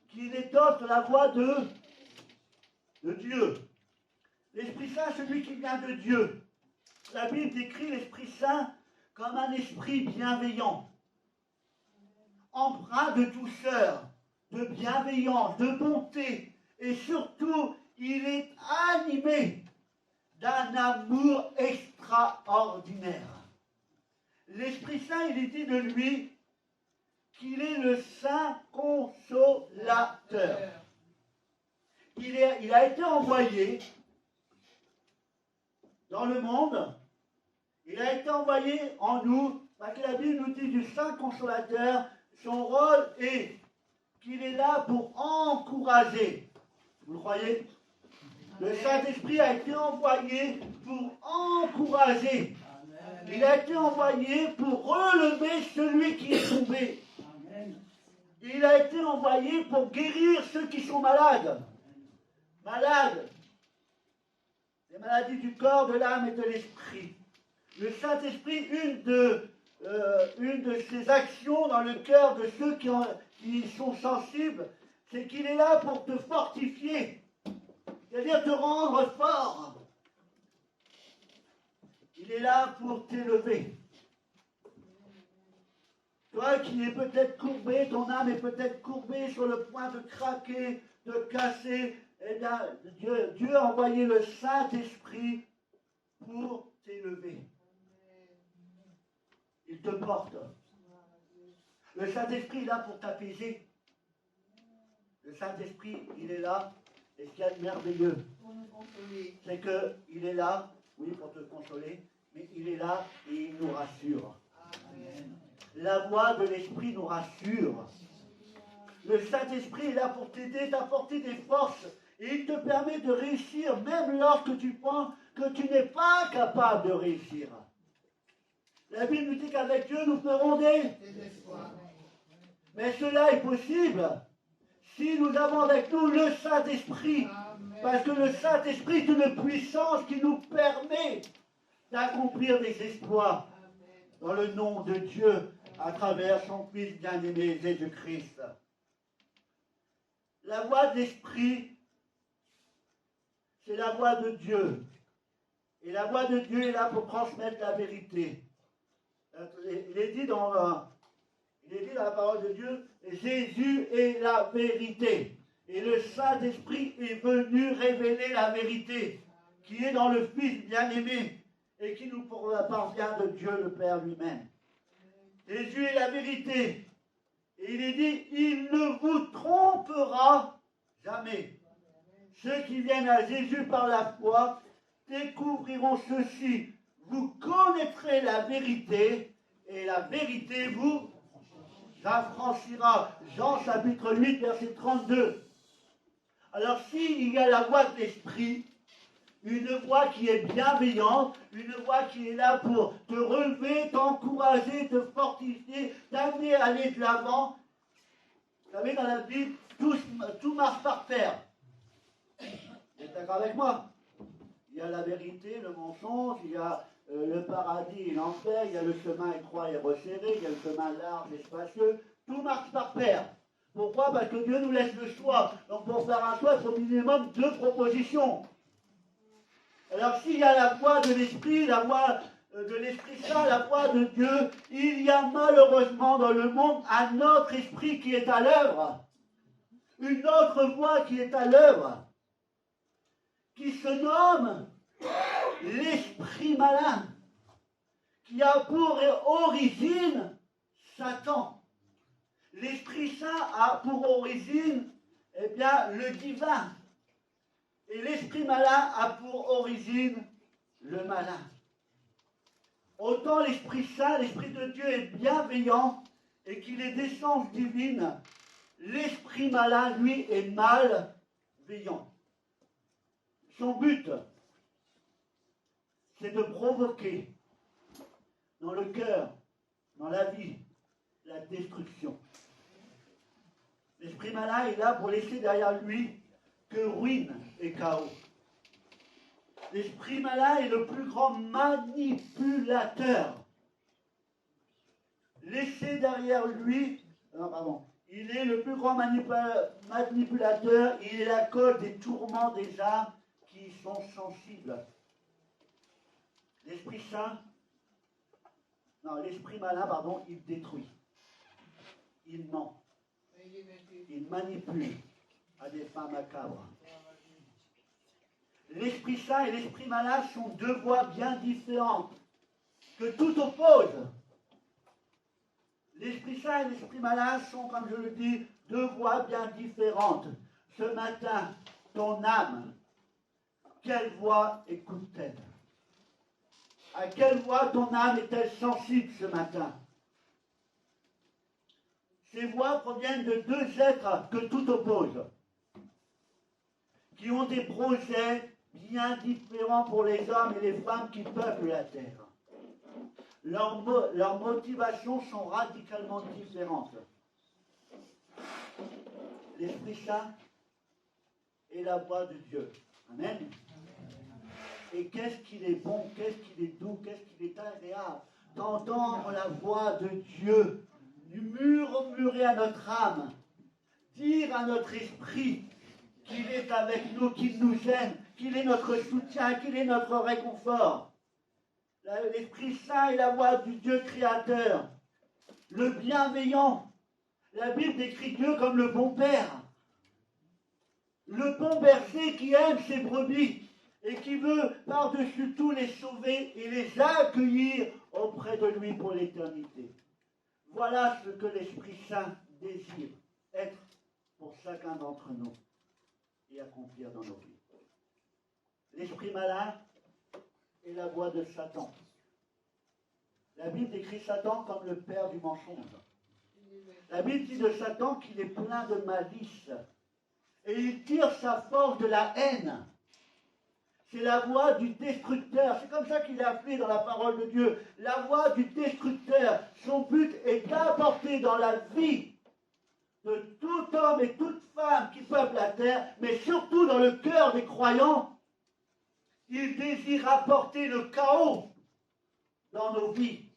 qui étoffe la voix de Dieu. L'Esprit Saint, celui qui vient de Dieu. La Bible décrit l'Esprit Saint comme un esprit bienveillant, empreint de douceur, de bienveillance, de bonté, et surtout, il est animé d'un amour extraordinaire. L'Esprit Saint, il est dit de lui qu'il est le Saint Consolateur. Il a été envoyé dans le monde, il a été envoyé en nous, parce que la Bible nous dit du Saint Consolateur, son rôle est qu'il est là pour encourager. Vous le croyez? Le Saint-Esprit a été envoyé pour encourager. Il a été envoyé pour relever celui qui est tombé. Il a été envoyé pour guérir ceux qui sont malades. Malades. Les maladies du corps, de l'âme et de l'esprit. Le Saint-Esprit, une de ses actions dans le cœur de ceux qui sont sensibles, c'est qu'il est là pour te fortifier. C'est-à-dire te rendre fort. Il est là pour t'élever. Toi qui es peut-être courbé, ton âme est peut-être courbée sur le point de craquer, de casser, eh bien, Dieu a envoyé le Saint-Esprit pour t'élever. Il te porte. Le Saint-Esprit est là pour t'apaiser. Le Saint-Esprit, il est là. Et ce qu'il y a de merveilleux, c'est qu'il est là, oui, pour te consoler, mais il est là et il nous rassure. Amen. La voix de l'Esprit nous rassure. Le Saint-Esprit est là pour t'aider, t'apporter des forces. Et il te permet de réussir, même lorsque tu penses que tu n'es pas capable de réussir. La Bible nous dit qu'avec Dieu, nous ferons des espoirs. Mais cela est possible si nous avons avec nous le Saint-Esprit. Parce que le Saint-Esprit est une puissance qui nous permet d'accomplir des exploits dans le nom de Dieu à travers son Fils bien-aimé Jésus-Christ. La voix de l'Esprit, c'est la voix de Dieu. Et la voix de Dieu est là pour transmettre la vérité. Il est dit dans la parole de Dieu, Jésus est la vérité. Et le Saint-Esprit est venu révéler la vérité qui est dans le Fils bien-aimé et qui nous parvient de Dieu le Père lui-même. Jésus est la vérité. Et il est dit, il ne vous trompera jamais. Ceux qui viennent à Jésus par la foi découvriront ceci. Vous connaîtrez la vérité et la vérité vous affranchira. Jean chapitre 8 verset 32. Alors s'il y a la voix de l'Esprit, une voix qui est bienveillante, une voix qui est là pour te relever, t'encourager, te fortifier, t'amener à aller de l'avant. Vous savez, dans la Bible, tout marche par paire. Vous êtes d'accord avec moi? Il y a la vérité, le mensonge, il y a le paradis et l'enfer, il y a le chemin étroit et resserré, il y a le chemin large et spacieux. Tout marche par paire. Pourquoi? Parce que Dieu nous laisse le choix. Donc pour faire un choix, il faut au minimum 2 propositions. Alors s'il y a la voix de l'Esprit, la voix de l'Esprit Saint, la voix de Dieu, il y a malheureusement dans le monde un autre esprit qui est à l'œuvre. Une autre voix qui est à l'œuvre. Qui se nomme l'esprit malin. Qui a pour origine Satan. L'Esprit Saint a pour origine, eh bien, le divin. Et l'esprit malin a pour origine le malin. Autant l'Esprit Saint, l'Esprit de Dieu est bienveillant et qu'il est d'essence divine, l'esprit malin, lui, est malveillant. Son but, c'est de provoquer dans le cœur, dans la vie, la destruction. L'esprit malin est là pour laisser derrière lui que ruine et chaos. L'esprit malin est le plus grand manipulateur. Laissez derrière lui, il est le plus grand manipulateur, il est la cause des tourments des âmes qui sont sensibles. L'esprit malin, il détruit, il ment, il manipule à des fins macabres. L'Esprit Saint et l'Esprit malin sont 2 voies bien différentes, que tout oppose. L'Esprit Saint et l'Esprit malin sont, comme je le dis, 2 voies bien différentes. Ce matin, ton âme, quelle voix écoute-t-elle? À quelle voix ton âme est-elle sensible ce matin? Ces voix proviennent de 2 êtres que tout oppose, qui ont des projets bien différents pour les hommes et les femmes qui peuplent la terre. Leurs motivations sont radicalement différentes. L'Esprit Saint est la voix de Dieu. Amen. Et qu'est-ce qu'il est bon, qu'est-ce qu'il est doux, qu'est-ce qu'il est agréable d'entendre la voix de Dieu murmurer à notre âme, dire à notre esprit qu'il est avec nous, qu'il nous aime, qu'il est notre soutien, qu'il est notre réconfort. L'Esprit Saint est la voix du Dieu créateur, le bienveillant. La Bible décrit Dieu comme le bon père, le bon berger qui aime ses brebis et qui veut par-dessus tout les sauver et les accueillir auprès de lui pour l'éternité. Voilà ce que l'Esprit Saint désire être pour chacun d'entre nous et accomplir dans nos vies. L'esprit malin est la voix de Satan. La Bible décrit Satan comme le père du mensonge. La Bible dit de Satan qu'il est plein de malice et il tire sa force de la haine. C'est la voix du destructeur. C'est comme ça qu'il est appelé dans la parole de Dieu. La voix du destructeur. Son but est d'apporter dans la vie de tout homme et toute femme qui peuplent la terre, mais surtout dans le cœur des croyants, il désire apporter le chaos dans nos vies.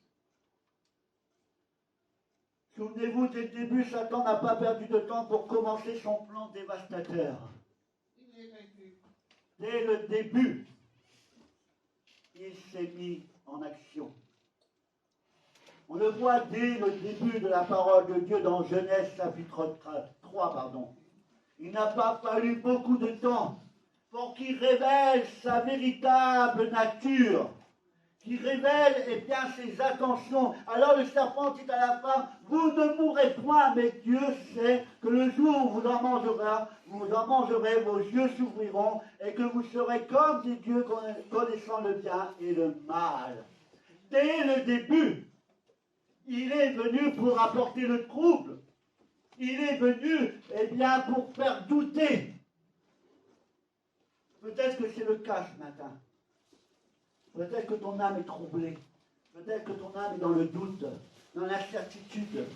Souvenez-vous, dès le début, Satan n'a pas perdu de temps pour commencer son plan dévastateur. dès le début, il s'est mis en action. On le voit dès le début de la parole de Dieu dans Genèse chapitre 3. Il n'a pas fallu beaucoup de temps pour qu'il révèle sa véritable nature, qu'il révèle ses intentions. Alors le serpent dit à la femme, vous ne mourrez point, mais Dieu sait que le jour où vous en mangerez, vos yeux s'ouvriront et que vous serez comme des dieux connaissant le bien et le mal. Dès le début, il est venu pour apporter le trouble. Il est venu, pour faire douter. Peut-être que c'est le cas ce matin. Peut-être que ton âme est troublée. Peut-être que ton âme est dans le doute, dans l'incertitude.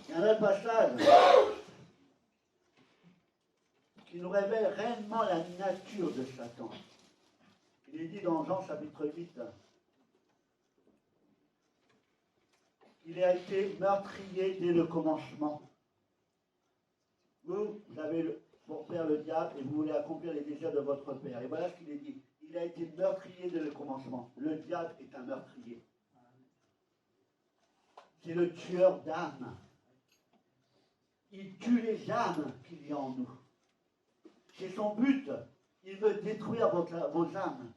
Il y a un autre passage qui nous révèle réellement la nature de Satan. Il est dit dans Jean chapitre 8 qu'il a été meurtrier dès le commencement. Vous avez pour père le diable et vous voulez accomplir les désirs de votre père. Et voilà ce qu'il est dit. Il a été meurtrier dès le commencement. Le diable est un meurtrier. C'est le tueur d'âmes. Il tue les âmes qu'il y a en nous. C'est son but. Il veut détruire vos âmes.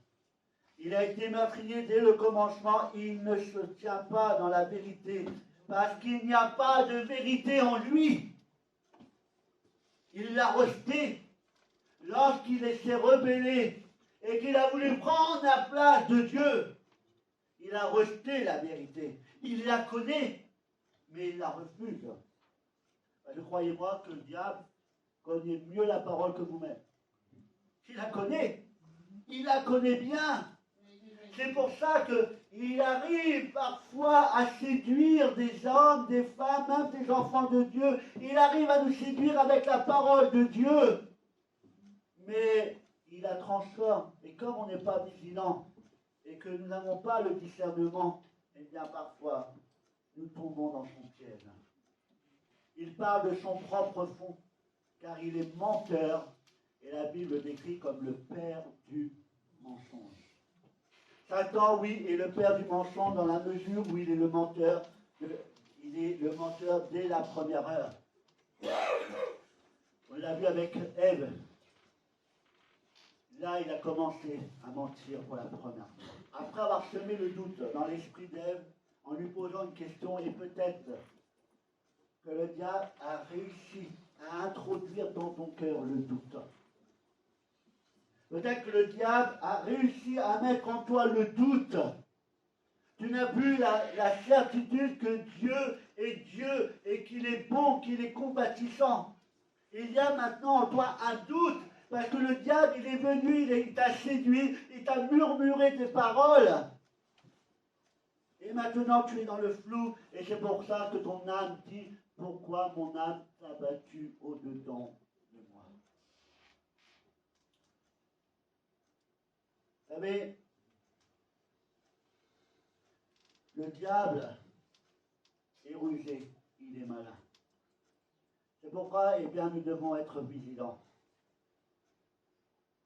Il a été meurtrier dès le commencement. Il ne se tient pas dans la vérité parce qu'il n'y a pas de vérité en lui. Il l'a rejeté lorsqu'il s'est rebellé et qu'il a voulu prendre la place de Dieu. Il a rejeté la vérité. Il la connaît, mais il la refuse. Je croyez-moi que le diable connaît mieux la parole que vous-même. Il la connaît. Il la connaît bien. C'est pour ça qu'il arrive parfois à séduire des hommes, des femmes, même des enfants de Dieu. Il arrive à nous séduire avec la parole de Dieu. Mais il la transforme. Et comme on n'est pas vigilant et que nous n'avons pas le discernement, eh bien parfois, nous tombons dans son piège. Il parle de son propre fond, car il est menteur. Et la Bible le décrit comme le père du mensonge. Satan, oui, est le père du mensonge dans la mesure où il est le menteur. Il est le menteur dès la première heure. On l'a vu avec Ève. Là, il a commencé à mentir pour la première fois. Après avoir semé le doute dans l'esprit d'Ève, en lui posant une question, et peut-être que le diable a réussi à introduire dans ton cœur le doute. Peut-être que le diable a réussi à mettre en toi le doute. Tu n'as plus la certitude que Dieu est Dieu et qu'il est bon, qu'il est compatissant. Il y a maintenant en toi un doute parce que le diable, il est venu, il t'a séduit, il t'a murmuré des paroles. Et maintenant, tu es dans le flou et c'est pour ça que ton âme dit « Pourquoi mon âme t'a battu au-dedans de moi ?» Vous savez, le diable est rusé, il est malin. C'est pourquoi, nous devons être vigilants.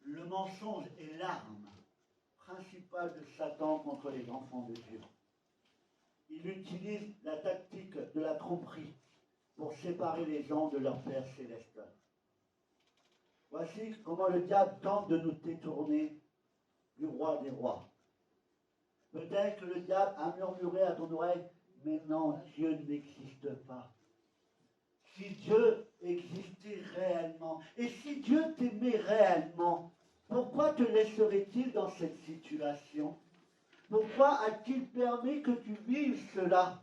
Le mensonge est l'arme principale de Satan contre les enfants de Dieu. Il utilise la tactique de la tromperie pour séparer les gens de leur Père céleste. Voici comment le diable tente de nous détourner du roi des rois. Peut-être que le diable a murmuré à ton oreille, mais non, Dieu n'existe pas. Si Dieu existait réellement, et si Dieu t'aimait réellement, pourquoi te laisserait-il dans cette situation? Pourquoi a-t-il permis que tu vives cela?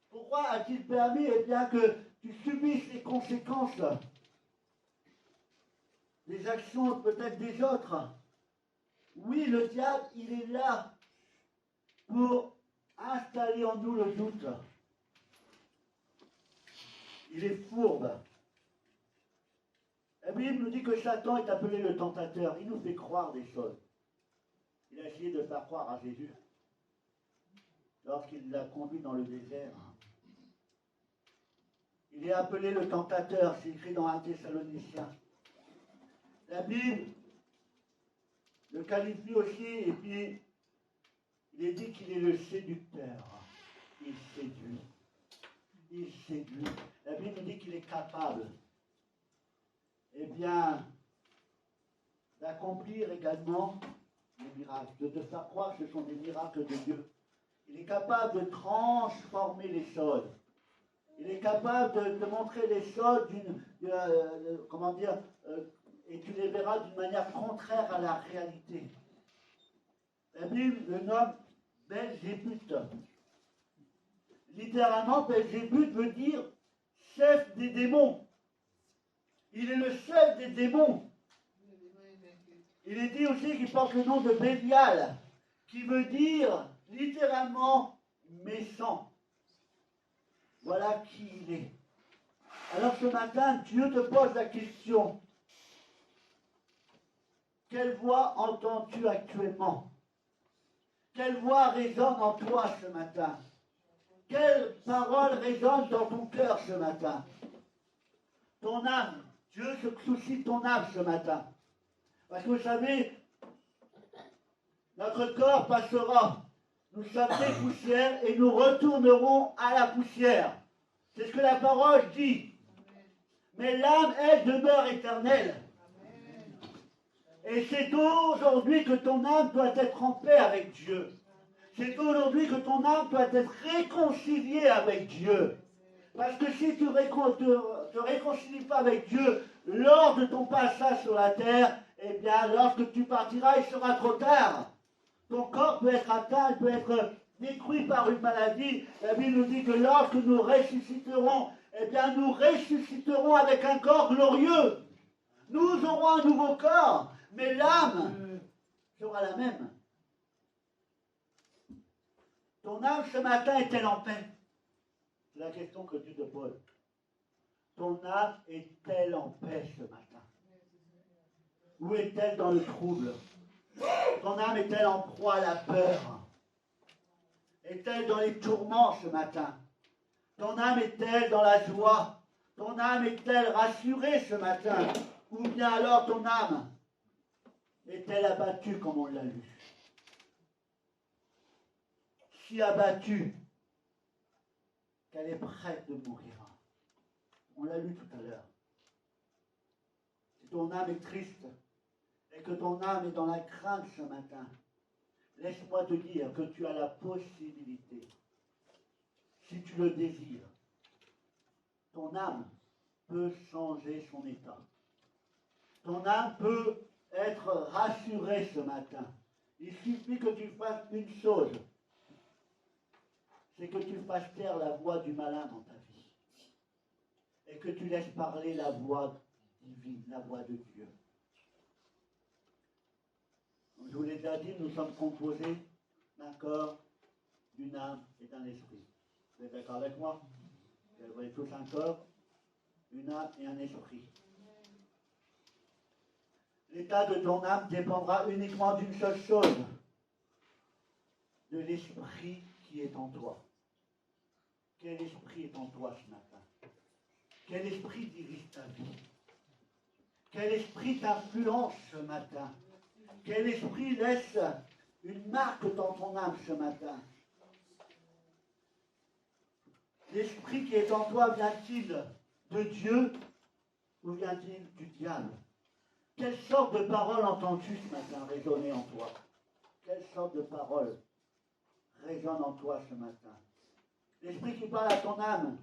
Pourquoi a-t-il permis que tu subisses les conséquences des actions peut-être des autres? Oui, le diable, il est là pour installer en nous le doute. Il est fourbe. La Bible nous dit que Satan est appelé le tentateur. Il nous fait croire des choses. Il a essayé de faire croire à Jésus lorsqu'il l'a conduit dans le désert. Il est appelé le tentateur, c'est écrit dans 1 Thessaloniciens. La Bible le qualifie aussi, et puis il est dit qu'il est le séducteur. Il séduit. Il séduit. La Bible nous dit qu'il est capable, eh bien, d'accomplir également les miracles, de te faire croire que ce sont des miracles de Dieu. Il est capable de transformer les choses. Il est capable de montrer les choses comment dire, et tu les verras d'une manière contraire à la réalité. La Bible le nomme Belzébuth. Littéralement, Belzébuth veut dire chef des démons. Il est le chef des démons. Il est dit aussi qu'il porte le nom de Bélial, qui veut dire littéralement méchant. Voilà qui il est. Alors ce matin, Dieu te pose la question. Quelle voix entends-tu actuellement? Quelle voix résonne en toi ce matin? Quelle parole résonne dans ton cœur ce matin? Ton âme. Dieu se soucie de ton âme ce matin. Parce que vous savez, notre corps passera. Nous sommes des poussières et nous retournerons à la poussière. C'est ce que la parole dit. Mais l'âme, elle, demeure éternelle. Et c'est aujourd'hui que ton âme doit être en paix avec Dieu. C'est aujourd'hui que ton âme doit être réconciliée avec Dieu. Parce que si tu ne te réconcilies pas avec Dieu lors de ton passage sur la terre, eh bien, lorsque tu partiras, il sera trop tard. Ton corps peut être atteint, peut être détruit par une maladie. La Bible nous dit que lorsque nous ressusciterons, eh bien, nous ressusciterons avec un corps glorieux. Nous aurons un nouveau corps, mais l'âme sera la même. Ton âme ce matin est-elle en paix? C'est la question que tu te poses. Ton âme est-elle en paix ce matin? Ou est-elle dans le trouble? Ton âme est-elle en proie à la peur? Est-elle dans les tourments ce matin? Ton âme est-elle dans la joie? Ton âme est-elle rassurée ce matin? Ou bien alors ton âme est-elle abattue comme on l'a lu? Si abattue qu'elle est prête de mourir. On l'a lu tout à l'heure. Si ton âme est triste et que ton âme est dans la crainte ce matin, laisse-moi te dire que tu as la possibilité, si tu le désires, ton âme peut changer son état. Ton âme peut être rassurée ce matin. Il suffit que tu fasses une chose, c'est que tu fasses taire la voix du malin dans ta vie. Et que tu laisses parler la voix divine, la voix de Dieu. Comme je vous l'ai déjà dit, nous sommes composés d'un corps, d'une âme et d'un esprit. Vous êtes d'accord avec moi? Vous avez tous un corps, une âme et un esprit. L'état de ton âme dépendra uniquement d'une seule chose, de l'esprit qui est en toi. Quel esprit est en toi ce matin? Quel esprit dirige ta vie? Quel esprit t'influence ce matin? Quel esprit laisse une marque dans ton âme ce matin? L'esprit qui est en toi vient-il de Dieu ou vient-il du diable? Quelle sorte de parole entends-tu ce matin résonner en toi? Quelle sorte de parole résonne en toi ce matin? L'esprit qui parle à ton âme,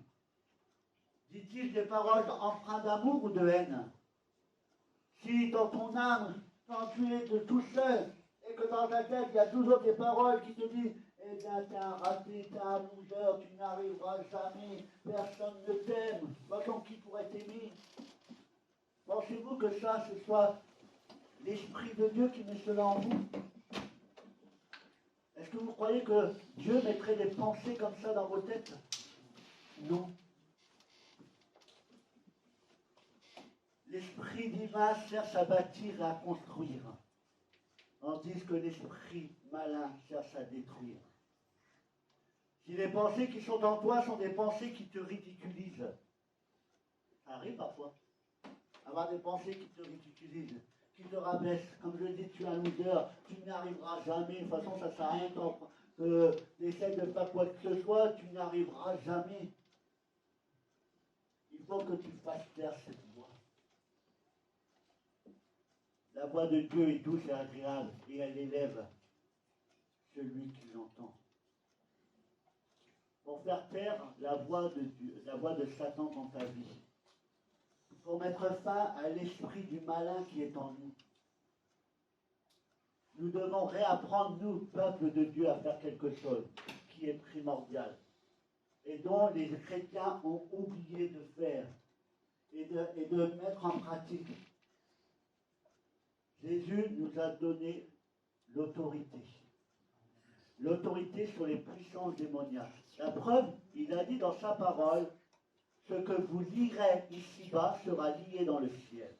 dit-il des paroles empreintes d'amour ou de haine? Si dans ton âme, quand tu es de tout seul, et que dans ta tête, il y a toujours des paroles qui te disent « Eh bien, t'es un raté, t'es un loser, tu n'arriveras jamais, personne ne t'aime, donc qui pourrait t'aimer ?» Pensez-vous que ça, ce soit l'Esprit de Dieu qui met cela en vous? Est-ce que vous croyez que Dieu mettrait des pensées comme ça dans vos têtes? Non. L'Esprit divin cherche à bâtir et à construire, tandis que l'Esprit malin cherche à détruire. Si les pensées qui sont en toi sont des pensées qui te ridiculisent, ça arrive parfois, avoir des pensées qui te ridiculisent, qui te rabaisse. Comme je le dis, tu es un loser, tu n'y arriveras jamais. De toute façon, ça ne sert à rien que tu essaies de faire quoi que ce soit, tu n'y arriveras jamais. Il faut que tu fasses taire cette voix. La voix de Dieu est douce et agréable et elle élève celui qui l'entend. Pour faire taire la voix de Dieu, la voix de Satan dans ta vie, pour mettre fin à l'esprit du malin qui est en nous, nous devons réapprendre, nous, peuple de Dieu, à faire quelque chose qui est primordial et dont les chrétiens ont oublié de faire et de mettre en pratique. Jésus nous a donné l'autorité. L'autorité sur les puissances démoniaques. La preuve, il a dit dans sa parole, ce que vous lirez ici-bas sera lié dans le ciel.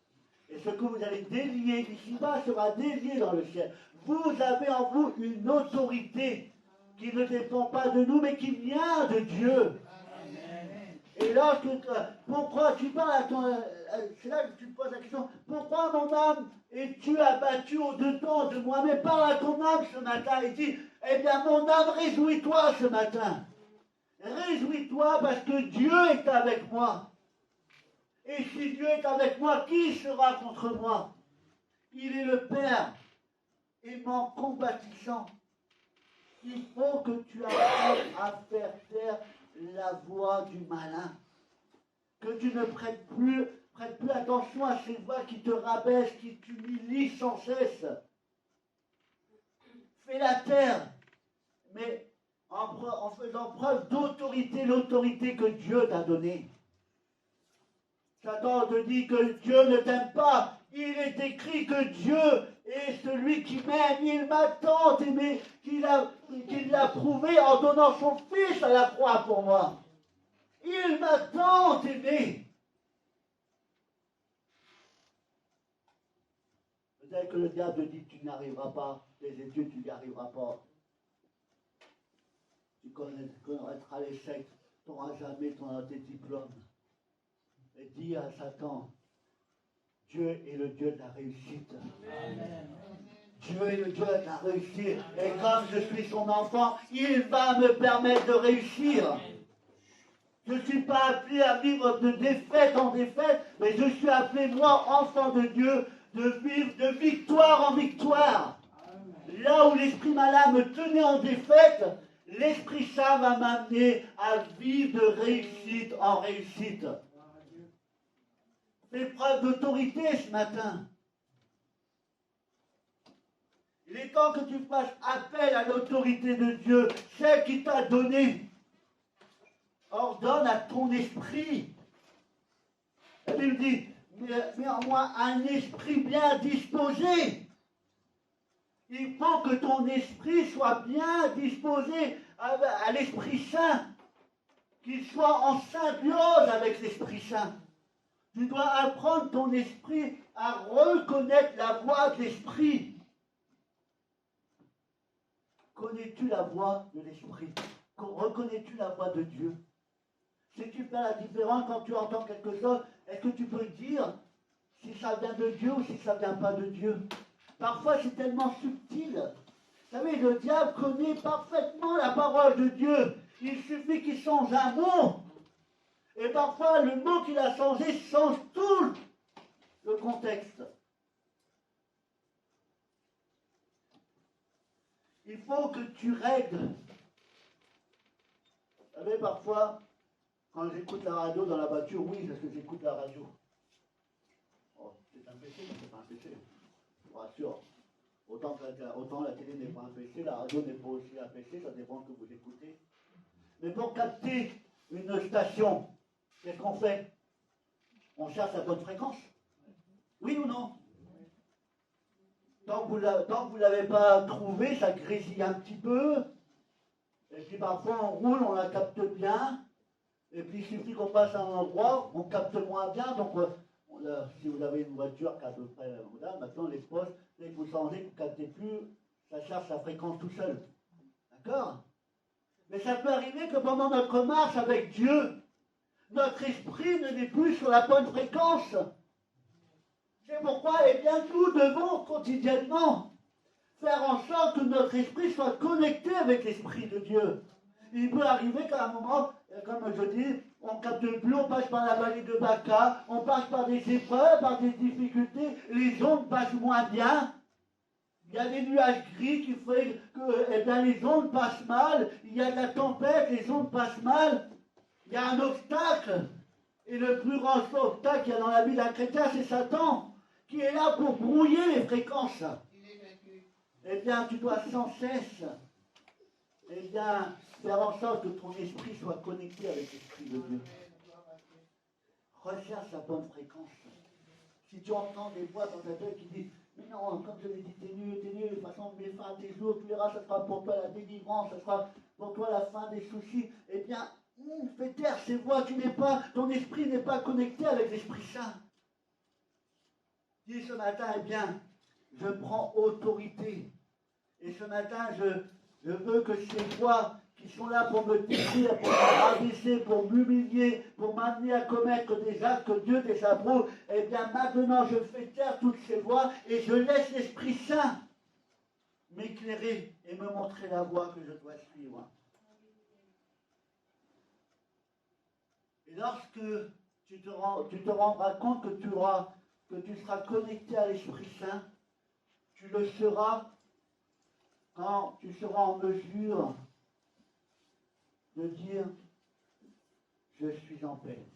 Et ce que vous allez délier ici-bas sera délié dans le ciel. Vous avez en vous une autorité qui ne dépend pas de nous, mais qui vient de Dieu. Et lorsque, pourquoi tu parles à ton... C'est là que tu te poses la question, pourquoi mon âme es-tu abattue au-dedans de moi? Mais parle à ton âme ce matin et dis, eh bien mon âme, réjouis-toi ce matin. Réjouis-toi parce que Dieu est avec moi. Et si Dieu est avec moi, qui sera contre moi? Il est le Père aimant, compatissant. Il faut que tu apprennes à faire taire la voix du malin. Que tu ne prêtes plus attention à ces voix qui te rabaissent, qui t'humilient sans cesse. Fais la taire, mais en faisant preuve d'autorité, l'autorité que Dieu t'a donnée. Satan te dit que Dieu ne t'aime pas. Il est écrit que Dieu est celui qui m'aime. Il m'a tant aimé qu'il l'a prouvé en donnant son Fils à la croix pour moi. Il m'a tant aimé. Peut-être que le diable dit que tu n'y arriveras pas. Les études, tu n'y arriveras pas. Tu connaîtras l'échec. Tu n'auras jamais tes diplômes. Et dis à Satan, Dieu est le Dieu de la réussite. Amen. Dieu est le Dieu de la réussite. Et comme je suis son enfant, il va me permettre de réussir. Je ne suis pas appelé à vivre de défaite en défaite, mais je suis appelé, moi, enfant de Dieu, de vivre de victoire en victoire. Là où l'esprit malin me tenait en défaite, l'Esprit Saint va m'amener à vivre de réussite en réussite. Fais preuve d'autorité ce matin. Il est temps que tu fasses appel à l'autorité de Dieu, celle qui t'a donné. Ordonne à ton esprit. La Bible dit, mais en moi un esprit bien disposé. Il faut que ton esprit soit bien disposé à l'Esprit Saint, qu'il soit en symbiose avec l'Esprit Saint. Tu dois apprendre ton esprit à reconnaître la voix de l'esprit. Connais-tu la voix de l'esprit? Reconnais-tu la voix de Dieu? Si tu fais la différence quand tu entends quelque chose, est-ce que tu peux dire si ça vient de Dieu ou si ça ne vient pas de Dieu? Parfois c'est tellement subtil. Vous savez, le diable connaît parfaitement la parole de Dieu. Il suffit qu'il change un mot. Et parfois, le mot qu'il a changé change tout le contexte. Il faut que tu règles. Vous savez, parfois, quand j'écoute la radio dans la voiture, oui, parce que j'écoute la radio. Oh, c'est un péché, mais c'est pas un péché. Je vous rassure. Autant la télé n'est pas un péché, la radio n'est pas aussi un péché, ça dépend que vous écoutez. Mais pour capter une station, qu'est-ce qu'on fait? On cherche la bonne fréquence. Oui ou non? Tant que vous ne l'avez pas trouvé, ça grésille un petit peu. Et puis parfois on roule, on la capte bien. Et puis il suffit qu'on passe à un endroit, on capte moins bien. Donc si vous avez une voiture qui a à peu près là, maintenant les postes, dès que vous changez, vous ne captez plus, ça cherche la fréquence tout seul. D'accord? Mais ça peut arriver que pendant notre marche avec Dieu, notre esprit ne n'est plus sur la bonne fréquence. C'est pourquoi, eh bien, nous devons quotidiennement faire en sorte que notre esprit soit connecté avec l'Esprit de Dieu. Il peut arriver qu'à un moment, comme je dis, on ne capte plus, on passe par la vallée de Baca, on passe par des épreuves, par des difficultés, les ondes passent moins bien. Il y a des nuages gris qui font que eh bien, les ondes passent mal, il y a de la tempête, les ondes passent mal, il y a un obstacle. Et le plus grand obstacle qu'il y a dans la vie d'un chrétien, c'est Satan, qui est là pour brouiller les fréquences. Eh bien, tu dois sans cesse, eh bien, faire en sorte que ton esprit soit connecté avec l'Esprit de Dieu. Recherche la bonne fréquence. Si tu entends des voix dans ta tête qui disent, mais non, comme je l'ai dit, t'es nul, de toute façon, mets fin à tes jours, tu verras, ça sera pour toi la délivrance, ça sera pour toi la fin des soucis. Eh bien, fais taire ces voix, ton esprit n'est pas connecté avec l'Esprit Saint. Dis ce matin, eh bien, je prends autorité. Et ce matin, je veux que ces voix qui sont là pour me détruire, pour me rabaisser, pour m'humilier, pour m'amener à commettre des actes que Dieu désapprouve, eh bien maintenant je fais taire toutes ces voix et je laisse l'Esprit Saint m'éclairer et me montrer la voie que je dois suivre. Et lorsque tu te rendras compte que tu seras connecté à l'Esprit Saint, tu le seras quand tu seras en mesure de dire « je suis en paix ».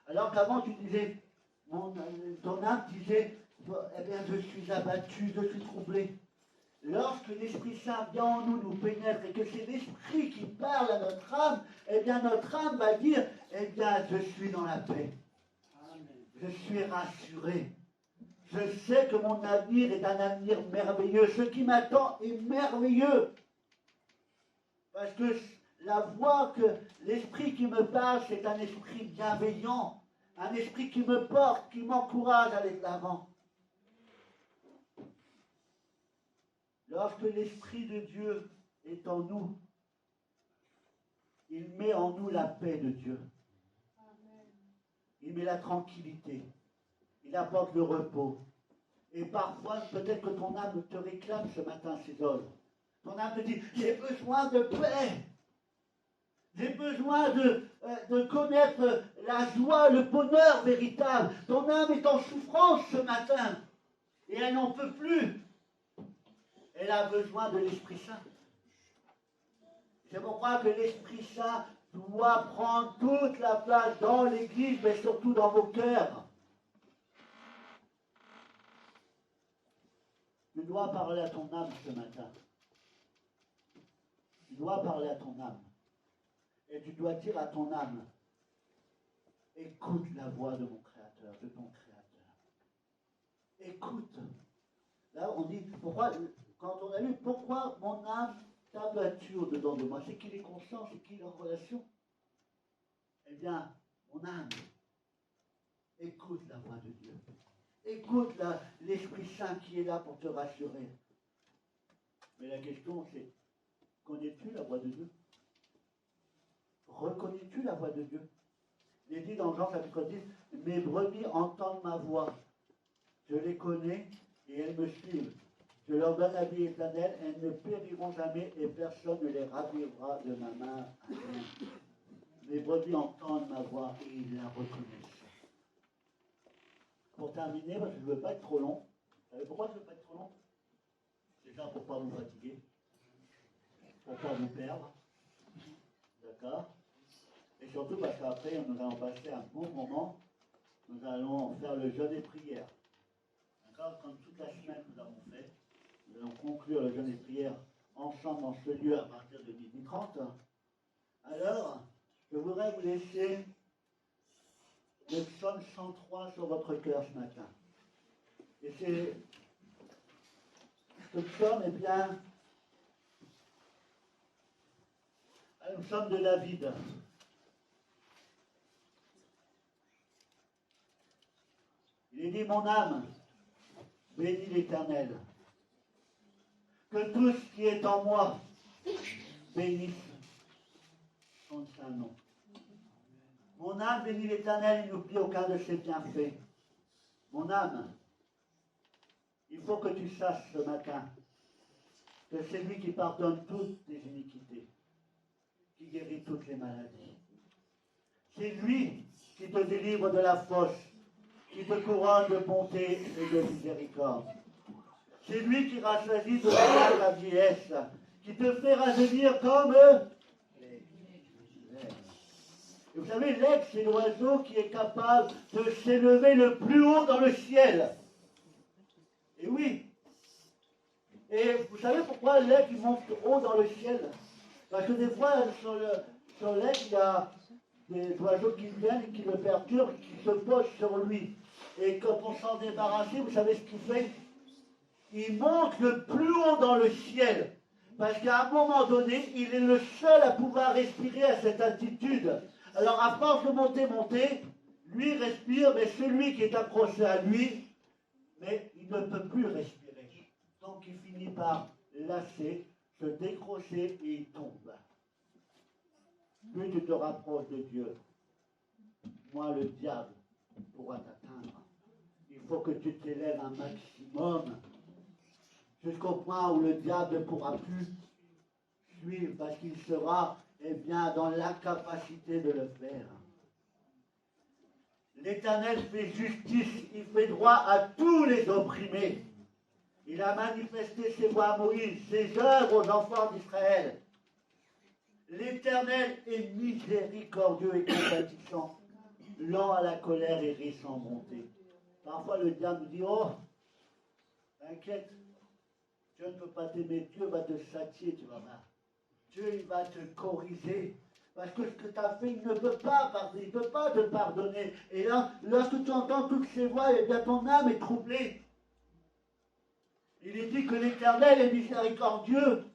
Alors qu'avant tu disais, ton âme disait « eh bien je suis abattu, je suis troublé ». Lorsque l'Esprit Saint vient en nous, nous pénètre, et que c'est l'Esprit qui parle à notre âme, eh bien notre âme va dire « eh bien je suis dans la paix, je suis rassuré ». Je sais que mon avenir est un avenir merveilleux. Ce qui m'attend est merveilleux. Parce que la voix que l'esprit qui me parle, c'est un esprit bienveillant. Un esprit qui me porte, qui m'encourage à aller de l'avant. Lorsque l'Esprit de Dieu est en nous, il met en nous la paix de Dieu. Il met la tranquillité. Il apporte le repos. Et parfois, peut-être que ton âme te réclame ce matin ces ordres. Ton âme te dit, j'ai besoin de paix. J'ai besoin de connaître la joie, le bonheur véritable. Ton âme est en souffrance ce matin. Et elle n'en peut plus. Elle a besoin de l'Esprit Saint. C'est pourquoi que l'Esprit Saint doit prendre toute la place dans l'Église, mais surtout dans vos cœurs. Tu dois parler à ton âme ce matin. Tu dois parler à ton âme. Et tu dois dire à ton âme, écoute la voix de mon Créateur, de ton Créateur. Écoute. Là, on dit, pourquoi, quand on a lu, pourquoi mon âme tape au-dedans de moi? C'est qu'il est conscient, c'est qu'il est en relation. Eh bien, mon âme, écoute la voix de Dieu. Écoute l'Esprit Saint qui est là pour te rassurer. Mais la question c'est, connais-tu la voix de Dieu? Reconnais-tu la voix de Dieu? Il est dit dans Jean chapitre 10, mes brebis entendent ma voix. Je les connais et elles me suivent. Je leur donne la vie éternelle, elles ne périront jamais et personne ne les ravira de ma main. Mes brebis entendent ma voix et ils la reconnaissent. Pour terminer, parce que je ne veux pas être trop long. Vous savez pourquoi je ne veux pas être trop long? Déjà pour ne pas vous fatiguer, pour ne pas vous perdre. D'accord? Et surtout parce qu'après, nous allons passer un bon moment. Nous allons faire le jeûne et prière. D'accord? Comme toute la semaine nous avons fait. Nous allons conclure le jeûne et prière ensemble dans ce lieu à partir de 12h30. Alors, je voudrais vous laisser le psaume 103 sur votre cœur ce matin. Et c'est ce psaume, eh bien, un psaume de David. Il est dit, mon âme, bénis l'Éternel. Que tout ce qui est en moi bénisse son saint nom. Mon âme bénit l'Éternel et n'oublie aucun de ses bienfaits. Mon âme Il faut que tu saches ce matin que c'est lui qui pardonne toutes tes iniquités, qui guérit toutes les maladies. C'est lui qui te délivre de la fosse, qui te couronne de bonté et de miséricorde. C'est lui qui rassasie de la vieillesse, qui te fait rajeunir comme l'aigle. Et vous savez, l'aigle, c'est l'oiseau qui est capable de s'élever le plus haut dans le ciel. Et oui. Et vous savez pourquoi l'aigle monte haut dans le ciel? Parce que des fois, sur l'aigle, il y a des oiseaux qui viennent, qui le perturbent, qui se posent sur lui. Et quand on s'en débarrasse, vous savez ce qu'il fait? Il monte le plus haut dans le ciel. Parce qu'à un moment donné, il est le seul à pouvoir respirer à cette altitude. Alors à force de monter, lui respire, mais celui qui est accroché à lui, mais il ne peut plus respirer. Donc il finit par lasser, se décrocher et il tombe. Plus tu te rapproches de Dieu, moins le diable pourra t'atteindre. Il faut que tu t'élèves un maximum, jusqu'au point où le diable ne pourra plus suivre, parce qu'il sera dans l'incapacité de le faire. L'Éternel fait justice, il fait droit à tous les opprimés. Il a manifesté ses voies à Moïse, ses œuvres aux enfants d'Israël. L'Éternel est miséricordieux et compatissant, lent à la colère et riche en bonté. Parfois le diable nous dit, oh, t'inquiète, Dieu ne peut pas t'aimer, Dieu va te châtier, tu vas voir. Dieu, il va te corriger. Parce que ce que tu as fait, il ne peut pas pardonner, il ne peut pas te pardonner. Et là, lorsque tu entends toutes ces voix, eh bien ton âme est troublée. Il est dit que l'Éternel est miséricordieux.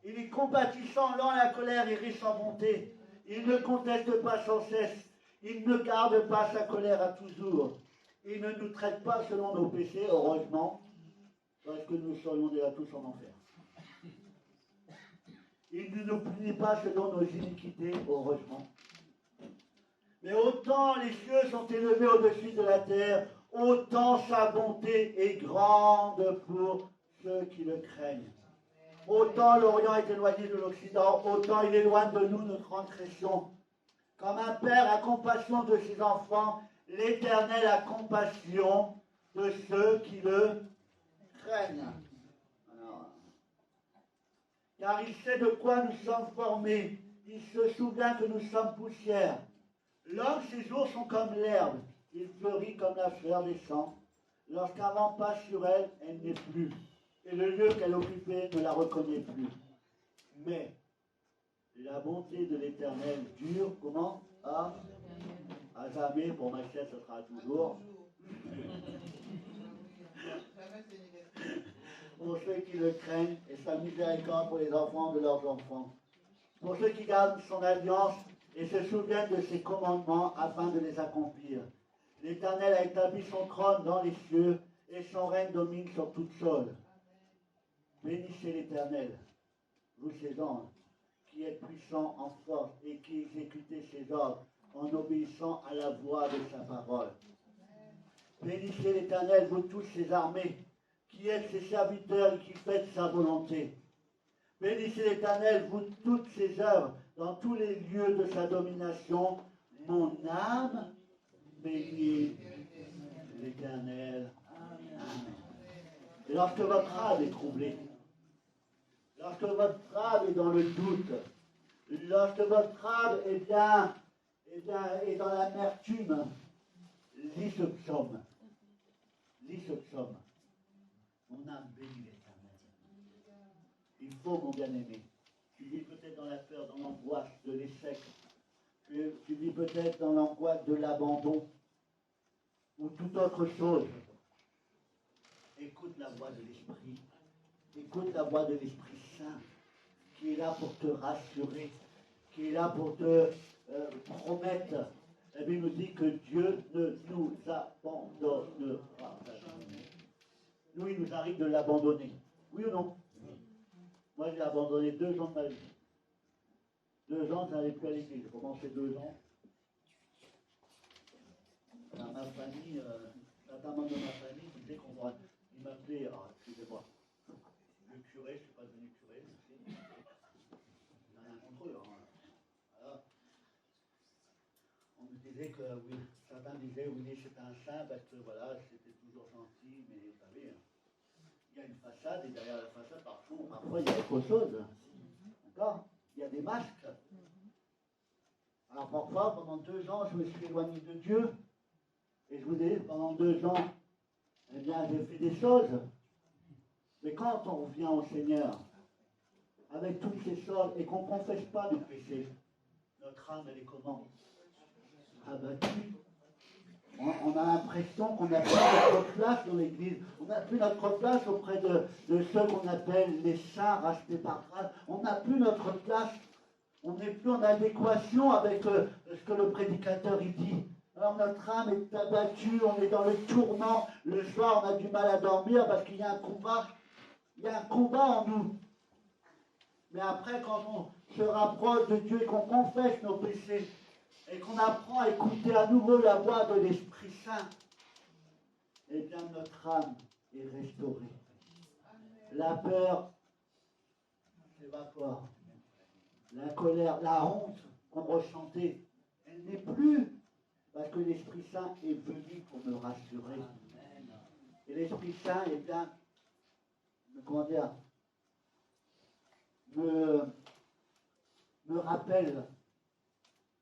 Il est compatissant, lent à la colère et riche en bonté. Il ne conteste pas sans cesse. Il ne garde pas sa colère à toujours. Il ne nous traite pas selon nos péchés, heureusement, parce que nous serions déjà tous en enfer. Il ne nous punit pas selon nos iniquités, heureusement. Mais autant les cieux sont élevés au-dessus de la terre, autant sa bonté est grande pour ceux qui le craignent. Autant l'Orient est éloigné de l'Occident, autant il éloigne de nous notre transgression. Comme un père a compassion de ses enfants, l'Éternel a compassion de ceux qui le craignent. Car il sait de quoi nous sommes formés. Il se souvient que nous sommes poussière. L'homme, ses jours sont comme l'herbe. Il fleurit comme la fleur des champs. Lorsqu'un vent passe sur elle, elle n'est plus. Et le lieu qu'elle occupait ne la reconnaît plus. Mais la bonté de l'Éternel dure, comment? À jamais, pour ma chaise, ce sera toujours. Pour ceux qui le craignent, et sa miséricorde pour les enfants de leurs enfants. Pour ceux qui gardent son alliance et se souviennent de ses commandements afin de les accomplir. L'Éternel a établi son trône dans les cieux et son règne domine sur toute chose. Bénissez l'Éternel, vous ses anges, qui êtes puissants en force et qui exécutez ses ordres en obéissant à la voix de sa parole. Bénissez l'Éternel, vous tous ses armées, qui êtes ses serviteurs et qui faites sa volonté. Bénissez l'Éternel, vous toutes ses œuvres, dans tous les lieux de sa domination. Mon âme bénit l'Éternel. Amen. Et lorsque votre âme est troublée, lorsque votre âme est dans le doute, lorsque votre âme est dans l'amertume, lis ce psaume. Lis ce psaume. Mon âme bénit l'Éternel. Il faut, mon bien-aimé. Tu vis peut-être dans la peur, dans l'angoisse de l'échec. Tu vis peut-être dans l'angoisse de l'abandon ou toute autre chose. Écoute la voix de l'Esprit. Écoute la voix de l'Esprit Saint qui est là pour te rassurer, qui est là pour te promettre. La Bible nous dit que Dieu ne nous abandonnera jamais. Nous, il nous arrive de l'abandonner. Oui ou non? Moi, j'ai abandonné 2 ans de ma vie. 2 ans, je n'allais plus à l'église. J'ai commencé 2 ans. Dans ma famille, certains membres de ma famille disaient il m'appelait, excusez-moi, le curé, je ne suis pas devenu curé, merci. J'ai rien contre eux, hein. Voilà. On me disait que, oui, certains disaient, oui, c'était un saint parce que, voilà, c'était toujours gentil, mais vous savez, il y a une façade et derrière la façade, parfois il y a autre chose. D'accord? Il y a des masques. Alors parfois, pendant 2 ans, je me suis éloigné de Dieu. Et je vous dis, pendant 2 ans, eh bien, j'ai fait des choses. Mais quand on revient au Seigneur, avec toutes ces choses, et qu'on ne confesse pas nos péchés, notre âme, elle est comment? Abattue. On a l'impression qu'on n'a plus notre place dans l'Église. On n'a plus notre place auprès de ceux qu'on appelle les saints rachetés par grâce. On n'a plus notre place. On n'est plus en adéquation avec ce que le prédicateur il dit. Alors notre âme est abattue, on est dans le tourment. Le soir, on a du mal à dormir parce qu'il y a un combat. Il y a un combat en nous. Mais après, quand on se rapproche de Dieu et qu'on confesse nos péchés, et qu'on apprend à écouter à nouveau la voix de l'Esprit Saint, eh bien notre âme est restaurée. La peur s'évapore. La colère, la honte qu'on ressentait, elle n'est plus. Parce que l'Esprit Saint est venu pour me rassurer. Et l'Esprit Saint, eh bien, comment dire, me rappelle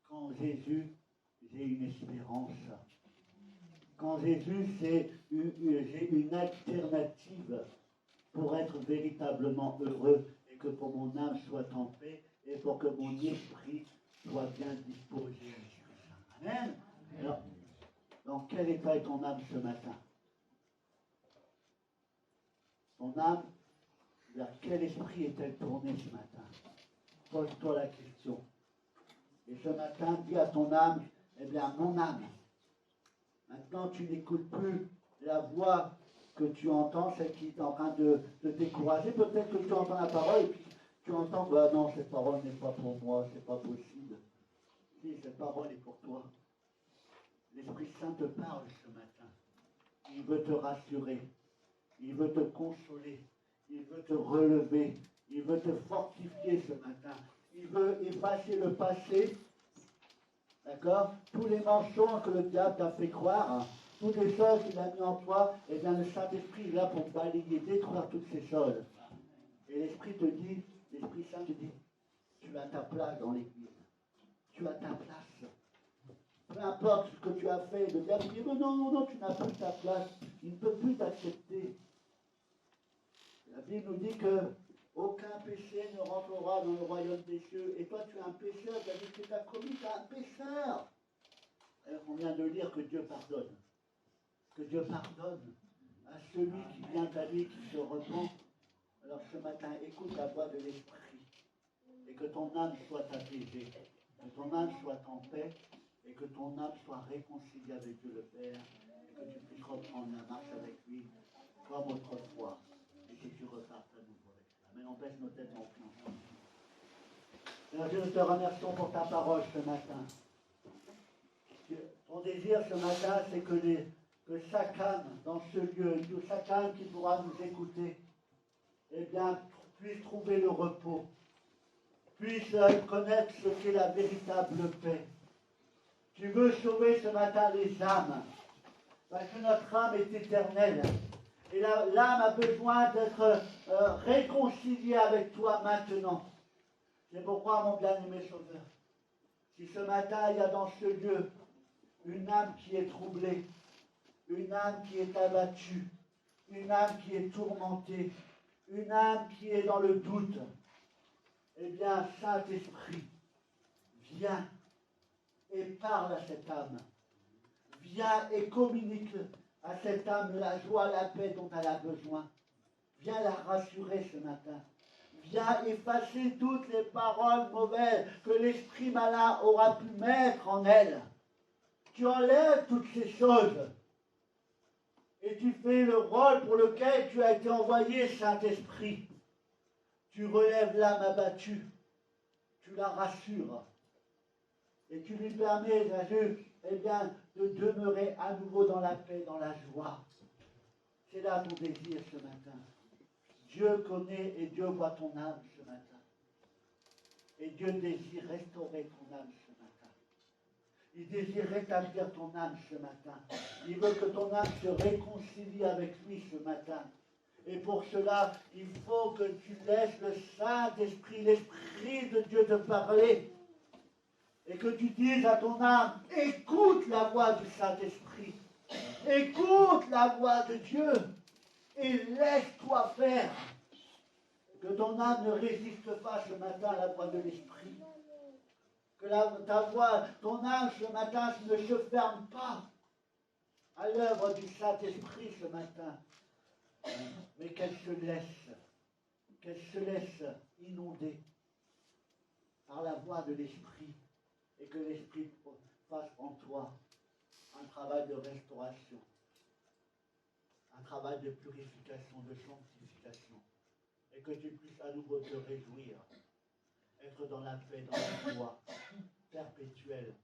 qu'en Jésus, j'ai une espérance. Qu'en Jésus, j'ai une alternative pour être véritablement heureux et que pour mon âme soit en paix et pour que mon esprit soit bien disposé. Amen. Alors, dans quel état est ton âme ce matin? Ton âme, vers quel esprit est-elle tournée ce matin? Pose-toi la question. Et ce matin, dis à ton âme, eh bien, mon âme, maintenant tu n'écoutes plus la voix que tu entends, celle qui est en train de te décourager. Peut-être que tu entends la parole et puis tu entends, bah non, cette parole n'est pas pour moi, c'est pas possible. Si, cette parole est pour toi. L'Esprit Saint te parle ce matin. Il veut te rassurer. Il veut te consoler. Il veut te relever. Il veut te fortifier ce matin. Il veut effacer le passé. D'accord? Tous les mensonges que le diable t'a fait croire, toutes les choses qu'il a mis en toi, et bien le Saint-Esprit est là pour balayer, détruire toutes ces choses. Et l'Esprit te dit, l'Esprit Saint te dit, tu as ta place dans l'Église. Tu as ta place. Peu importe ce que tu as fait, le diable dit, non, tu n'as plus ta place. Il ne peut plus t'accepter. La Bible nous dit que aucun péché ne rentrera dans le royaume des cieux. Et toi, tu es un pécheur, tu as dit que tu as commis, tu es un pécheur. Alors, on vient de lire que Dieu pardonne. Que Dieu pardonne à celui qui vient à lui, qui se repent. Alors ce matin, écoute la voix de l'Esprit. Et que ton âme soit apaisée. Que ton âme soit en paix. Et que ton âme soit réconciliée avec Dieu le Père. Et que tu puisses reprendre la marche avec lui comme autrefois. Et que tu repartes à nouveau avec lui. Amen. On baisse nos têtes en priant. Seigneur Dieu, nous te remercions pour ta parole ce matin. Ton désir ce matin, c'est que chaque âme dans ce lieu, chaque âme qui pourra nous écouter, eh bien, puisse trouver le repos, puisse connaître ce qu'est la véritable paix. Tu veux sauver ce matin les âmes, parce que notre âme est éternelle. Et l'âme a besoin d'être réconciliée avec toi maintenant. C'est pourquoi, mon bien-aimé Sauveur, si ce matin il y a dans ce lieu une âme qui est troublée, une âme qui est abattue, une âme qui est tourmentée, une âme qui est dans le doute, eh bien, Saint-Esprit, viens et parle à cette âme. Viens et communique à cette âme la joie, la paix dont elle a besoin. Viens la rassurer ce matin. Viens effacer toutes les paroles mauvaises que l'esprit malin aura pu mettre en elle. Tu enlèves toutes ces choses. Et tu fais le rôle pour lequel tu as été envoyé, Saint-Esprit. Tu relèves l'âme abattue. Tu la rassures. Et tu lui permets, Jésus, eh bien, de demeurer à nouveau dans la paix, dans la joie. C'est là ton désir ce matin. Dieu connaît et Dieu voit ton âme ce matin. Et Dieu désire restaurer ton âme ce matin. Il désire rétablir ton âme ce matin. Il veut que ton âme se réconcilie avec lui ce matin. Et pour cela, il faut que tu laisses le Saint-Esprit, l'Esprit de Dieu te parler. Et que tu dises à ton âme, écoute la voix du Saint-Esprit. Écoute la voix de Dieu. Et laisse-toi faire. Que ton âme ne résiste pas ce matin à la voix de l'Esprit. Que ta voix, ton âme ce matin ne se ferme pas à l'œuvre du Saint-Esprit ce matin. Mais qu'elle se laisse inonder par la voix de l'Esprit et que l'Esprit fasse en toi un travail de restauration, un travail de purification, de sanctification et que tu puisses à nouveau te réjouir, être dans la paix, dans la joie perpétuelle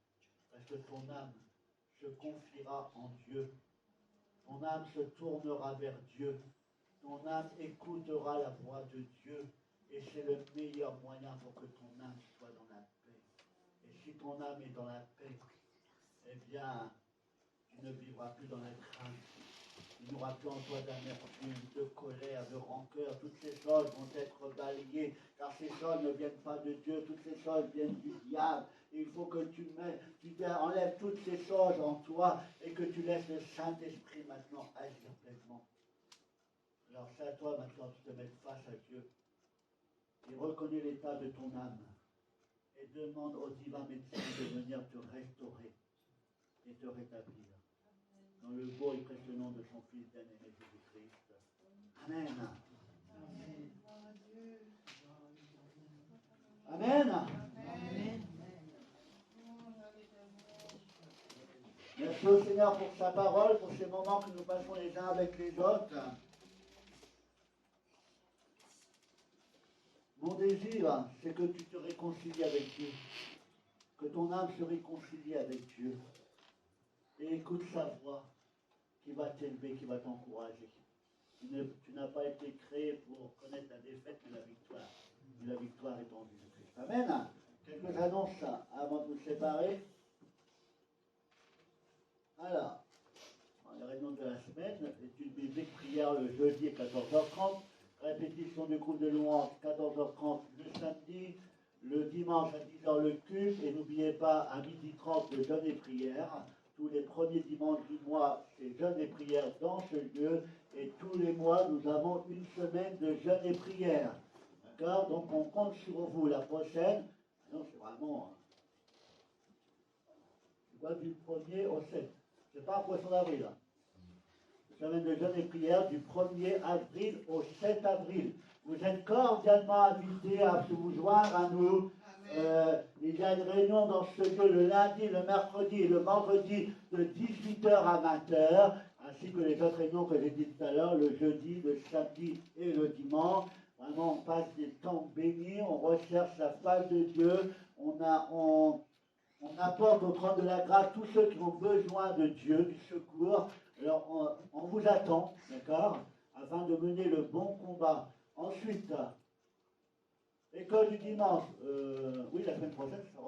parce que ton âme se confiera en Dieu, ton âme se tournera vers Dieu. Ton âme écoutera la voix de Dieu et c'est le meilleur moyen pour que ton âme soit dans la paix. Et si ton âme est dans la paix, eh bien, tu ne vivras plus dans la crainte. Il n'y aura plus en toi d'amertume, de colère, de rancœur. Toutes ces choses vont être balayées, car ces choses ne viennent pas de Dieu. Toutes ces choses viennent du diable. Et il faut que tu enlèves toutes ces choses en toi et que tu laisses le Saint-Esprit maintenant agir pleinement. Alors c'est à toi maintenant de te mettre face à Dieu et reconnais l'état de ton âme et demande au divin médecin de venir te restaurer et te rétablir. Dans le beau et précieux nom de son Fils bien-aimé Jésus-Christ. Amen. Amen. Amen. Merci au Seigneur pour sa parole, pour ces moments que nous passons les uns avec les autres. Mon désir, c'est que tu te réconcilies avec Dieu, que ton âme se réconcilie avec Dieu, et écoute sa voix qui va t'élever, qui va t'encourager. Tu n'as pas été créé pour connaître la défaite, mais la victoire. Et la victoire est en Jésus-Christ. Amen. Quelques annonces avant de nous séparer. Alors, dans les réunions de la semaine, étude biblique, prière le jeudi à 14h30. Répétition du groupe de louange 14h30 le samedi, le dimanche à 10h le culte et n'oubliez pas à 12h30 le jeûne et prière. Tous les premiers dimanches du mois, c'est jeûne et prière dans ce lieu et tous les mois, nous avons une semaine de jeûne et prière. D'accord? Donc on compte sur vous. La prochaine, non, c'est vraiment, c'est quoi, du 1er au 7. C'est pas un poisson d'avril. Hein. Semaine de jeûne et prière du 1er avril au 7 avril. Vous êtes cordialement invités à vous joindre à nous. Il y a une réunion dans ce lieu le lundi, le mercredi et le vendredi de 18h à 20h, ainsi que les autres réunions que j'ai dit tout à l'heure, le jeudi, le samedi et le dimanche. Vraiment, on passe des temps bénis, on recherche la face de Dieu, on apporte au trône de la grâce tous ceux qui ont besoin de Dieu, du secours. Alors, on vous attend, d'accord, afin de mener le bon combat. Ensuite, école du dimanche. Oui, la semaine prochaine, ça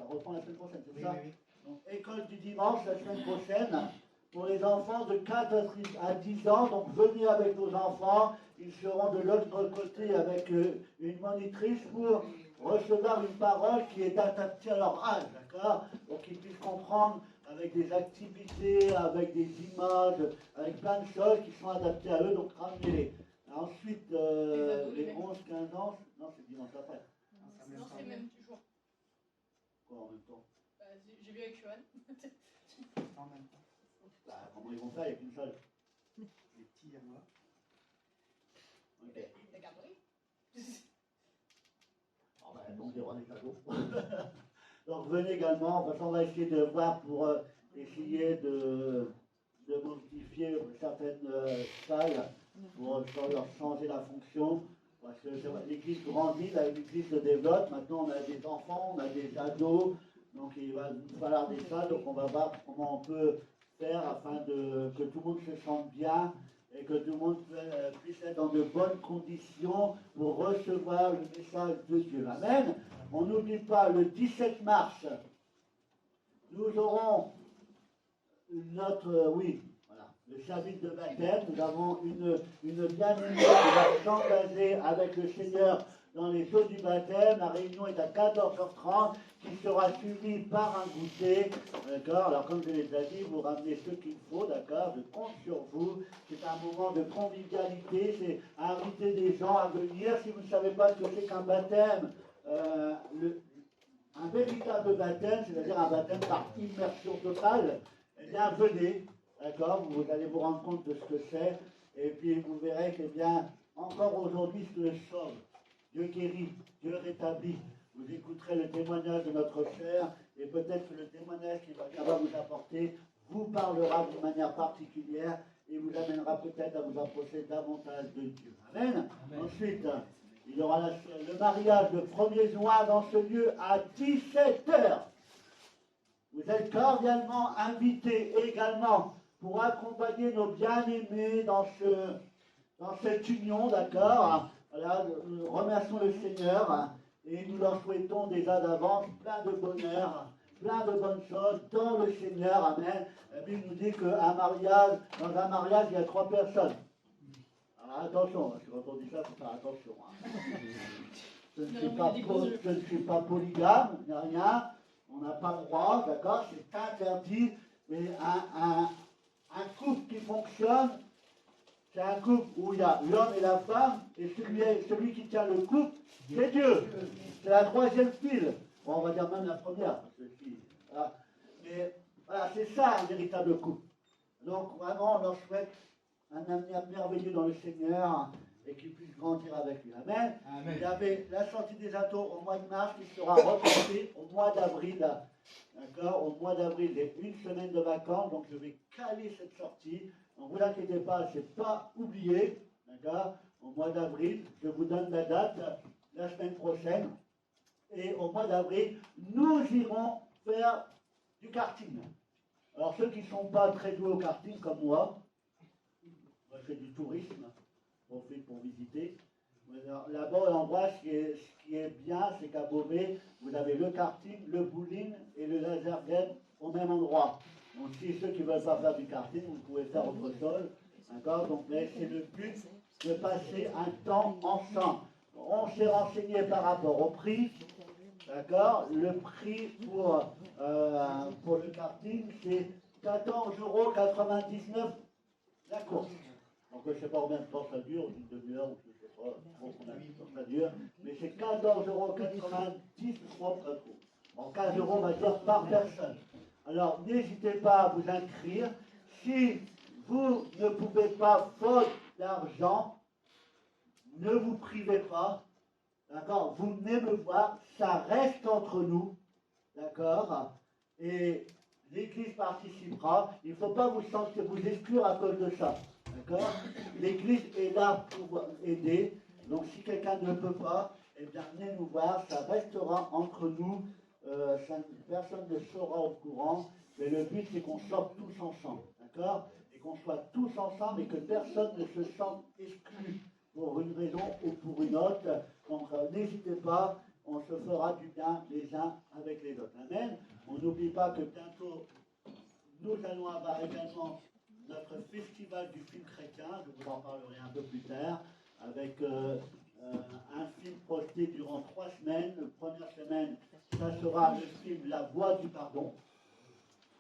reprend la semaine prochaine, c'est ça? Oui. Donc, école du dimanche, la semaine prochaine, pour les enfants de 4 à 10 ans. Donc, venez avec vos enfants. Ils seront de l'autre côté avec une monitrice pour recevoir une parole qui est adaptée à leur âge, d'accord? Pour qu'ils puissent comprendre avec des activités, avec des images, avec plein de choses qui sont adaptées à eux, donc ramenez-les. Ensuite, les 11-15 ans, non, c'est dimanche après.
Non, c'est même jour.
Quoi en même temps?
J'ai vu avec Johan.
En même temps.
Bah, comment ils vont faire? Il n'y a qu'une seule.
Les petits à moi.
Ok.
T'as gardé?
Oh, bah, donc, il y aura des cadeaux. Donc, venez également. De toute façon, on va essayer de voir pour essayer de modifier certaines salles pour leur changer la fonction. Parce que l'église grandit, l'église se développe. Maintenant, on a des enfants, on a des ados. Donc, il va nous falloir des salles. Donc, on va voir comment on peut faire afin que tout le monde se sente bien et que tout le monde puisse être dans de bonnes conditions pour recevoir le message de Dieu. Amen. On n'oublie pas, le 17 mars, nous aurons le chapitre de baptême. Nous avons une bien-aimée qui va s'engager avec le Seigneur dans les eaux du baptême. La réunion est à 14h30, qui sera suivie par un goûter. D'accord? Alors, comme je l'ai déjà dit, vous ramenez ce qu'il faut, d'accord? Je compte sur vous. C'est un moment de convivialité, c'est inviter des gens à venir. Si vous ne savez pas ce que c'est qu'un baptême, un véritable baptême, c'est-à-dire un baptême par immersion totale, eh bien, venez, d'accord? Vous allez vous rendre compte de ce que c'est, et puis vous verrez que, bien, encore aujourd'hui, Dieu sauve, Dieu guérit, Dieu rétablit. Vous écouterez le témoignage de notre cher, et peut-être que le témoignage qu'il va vous apporter vous parlera d'une manière particulière, et vous amènera peut-être à vous approcher davantage de Dieu. Amen. Ensuite, il y aura le mariage de 1er juin dans ce lieu à 17h. Vous êtes cordialement invités également pour accompagner nos bien-aimés dans cette union, d'accord? Voilà, nous remercions le Seigneur et nous leur souhaitons déjà d'avance plein de bonheur, plein de bonnes choses dans le Seigneur. Amen. La Bible nous dit dans un mariage, il y a 3 personnes. Alors attention, parce que quand on dit ça, il faut faire attention. Je ne suis pas polygame, il n'y a rien. On n'a pas le droit, d'accord? C'est interdit. Mais un couple qui fonctionne, c'est un couple où il y a l'homme et la femme, et celui qui tient le couple, c'est Dieu. C'est la 3e file. Bon, on va dire même la première. Parce que voilà. Mais voilà, c'est ça un véritable couple. Donc vraiment, on leur souhaite un avenir merveilleux dans le Seigneur et qu'ils puissent grandir avec lui. Amen. Amen. Il y avait la sortie des atours au mois de mars qui sera reportée au mois d'avril. D'accord? Au mois d'avril, j'ai une semaine de vacances, donc je vais caler cette sortie. Donc vous inquiétez pas, c'est pas oublié. D'accord? Au mois d'avril, je vous donne la date la semaine prochaine. Et au mois d'avril, nous irons faire du karting. Alors ceux qui ne sont pas très doués au karting comme moi fait du tourisme, on fait pour visiter. Là-bas, l'endroit, ce qui est bien, c'est qu'à Beauvais, vous avez le karting, le bowling et le laser game au même endroit. Donc, si ceux qui ne veulent pas faire du karting, vous pouvez faire autre chose. D'accord? Donc, c'est le but de passer un temps ensemble. On s'est renseigné par rapport au prix. D'accord? Le prix pour le karting, c'est 14,99 € la course. Donc je ne sais pas combien de temps ça dure, une demi-heure, ou je ne sais pas combien de temps ça dure, mais c'est 14,90 € propre. En 15 € on va dire par personne. Alors n'hésitez pas à vous inscrire. Si vous ne pouvez pas, faute d'argent, ne vous privez pas. D'accord? Vous venez me voir, ça reste entre nous. D'accord? Et l'Église participera. Il ne faut pas vous exclure à cause de ça. D'accord? L'Église est là pour aider. Donc si quelqu'un ne peut pas, eh bien venez nous voir, ça restera entre nous. Personne ne sera au courant. Mais le but c'est qu'on sorte tous ensemble. D'accord? Et qu'on soit tous ensemble et que personne ne se sente exclu pour une raison ou pour une autre. Donc n'hésitez pas, on se fera du bien les uns avec les autres. Amen. On n'oublie pas que bientôt nous allons avoir également notre festival du film chrétien, je vous en parlerai un peu plus tard, avec un film projeté durant 3 semaines. La première semaine, ça sera le film La Voix du Pardon.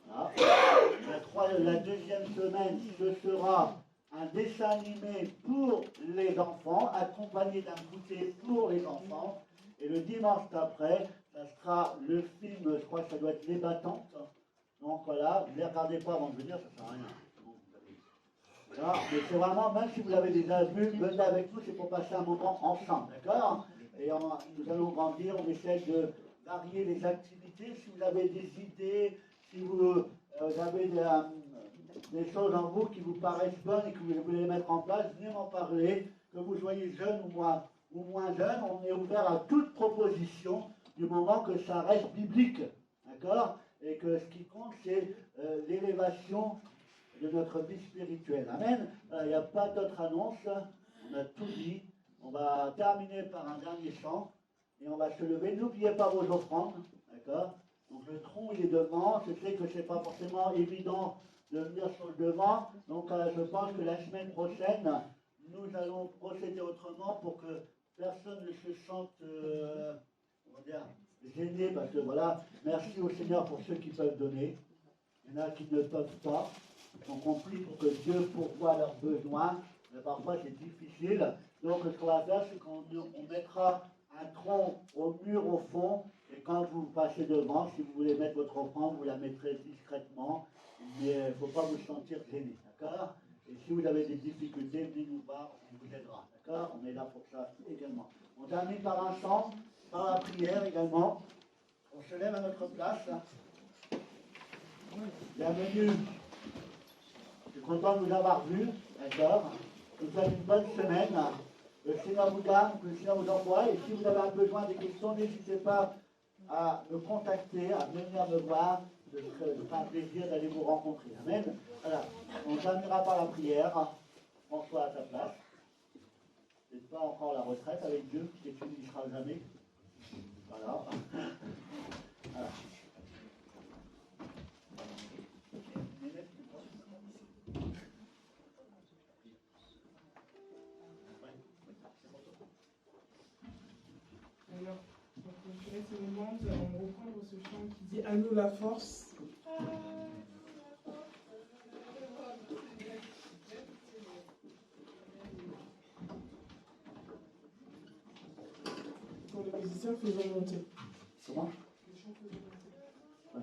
Voilà. La deuxième semaine, ce sera un dessin animé pour les enfants, accompagné d'un goûter pour les enfants. Et le dimanche d'après, ça sera le film, je crois que ça doit être Les Battantes. Donc voilà, ne les regardez pas avant de venir, ça ne sert à rien. Alors, mais c'est vraiment, même si vous l'avez déjà vu, venez avec nous, c'est pour passer un moment ensemble, d'accord? Et nous allons grandir, on essaie de varier les activités. Si vous avez des idées, si vous avez des choses en vous qui vous paraissent bonnes et que vous voulez mettre en place, venez m'en parler, que vous soyez jeune ou moins jeune, on est ouvert à toute proposition du moment que ça reste biblique, d'accord? Et que ce qui compte, c'est l'élévation de notre vie spirituelle. Amen. Il n'y a pas d'autre annonce. On a tout dit. On va terminer par un dernier chant et on va se lever. N'oubliez pas vos offrandes. D'accord? Donc le tronc, il est devant. Je sais que ce n'est pas forcément évident de venir sur le devant. Donc je pense que la semaine prochaine, nous allons procéder autrement pour que personne ne se sente comment dire, gêné. Parce que voilà, merci au Seigneur pour ceux qui peuvent donner. Il y en a qui ne peuvent pas. Donc on prie pour que Dieu pourvoie leurs besoins. Mais parfois c'est difficile. Donc ce qu'on va faire, c'est qu'on mettra un tronc au mur au fond. Et quand vous passez devant, si vous voulez mettre votre offrande, vous la mettrez discrètement. Mais il ne faut pas vous sentir gêné. D'accord? Et si vous avez des difficultés, venez nous voir, on vous aidera. D'accord? On est là pour ça également. On termine par un chant, par la prière également. On se lève à notre place. Bienvenue. Je suis content de vous avoir vu. D'accord? Je vous souhaite une bonne semaine. Le Seigneur vous garde, que le Seigneur vous envoie. Et si vous avez besoin des questions, n'hésitez pas à me contacter, à venir me voir. Ce sera un plaisir d'aller vous rencontrer. Amen. Voilà. On terminera par la prière. François à ta place. C'est pas encore la retraite avec Dieu, qui tu n'y seras jamais. Voilà. Voilà.
Alors, je laisse ce moment, nous allons reprendre ce chant qui dit à nous la force. Pour les musiciens, faisons monter.
Comment?
Le chant faisons monter.
Ouais.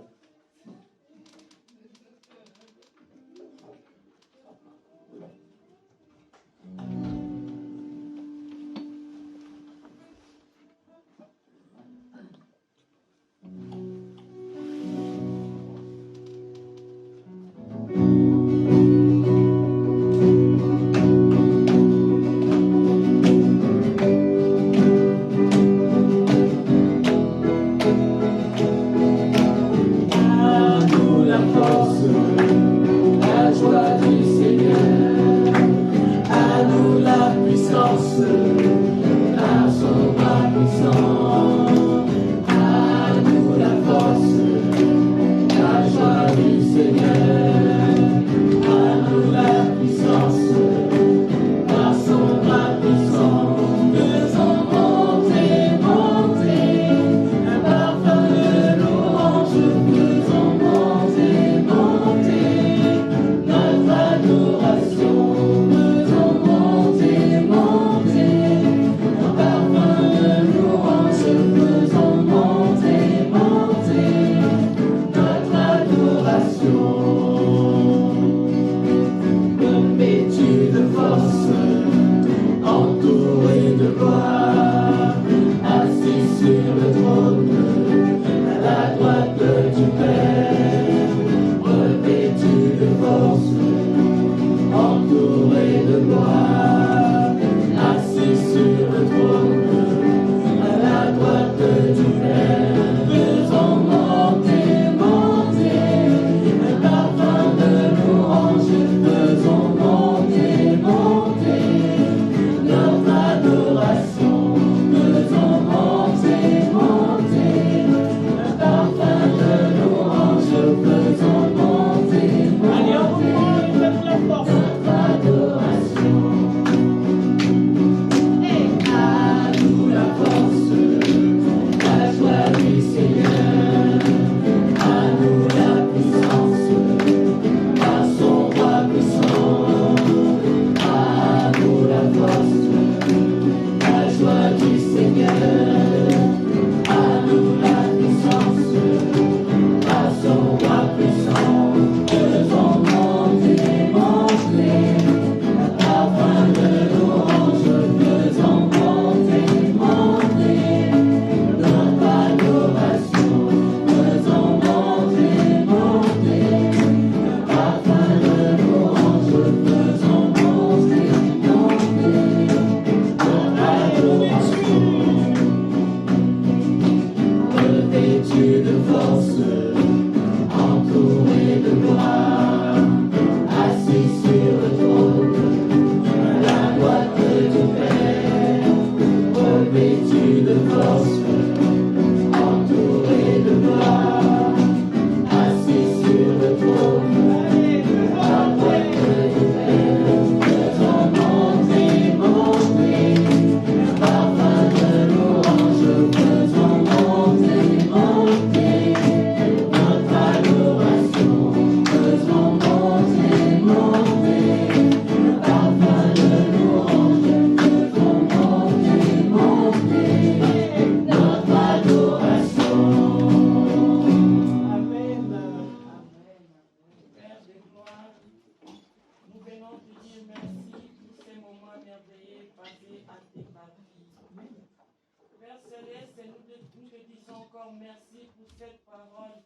encore merci pour cette parole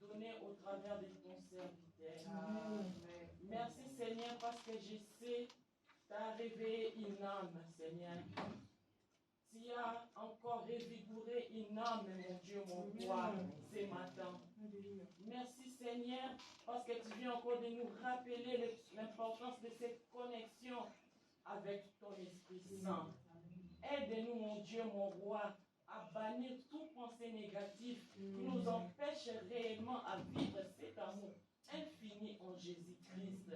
donnée au travers de ton serviteur. Merci Seigneur parce que je sais tu as réveillé une âme, Seigneur. Tu as encore revigoré une âme, mon Dieu, mon roi, ce matin. Merci Seigneur, parce que tu viens encore de nous rappeler l'importance de cette connexion avec ton Esprit Saint. Aide-nous, mon Dieu, mon roi, à bannir toute pensée négative qui nous empêche réellement à vivre cet amour infini en Jésus-Christ.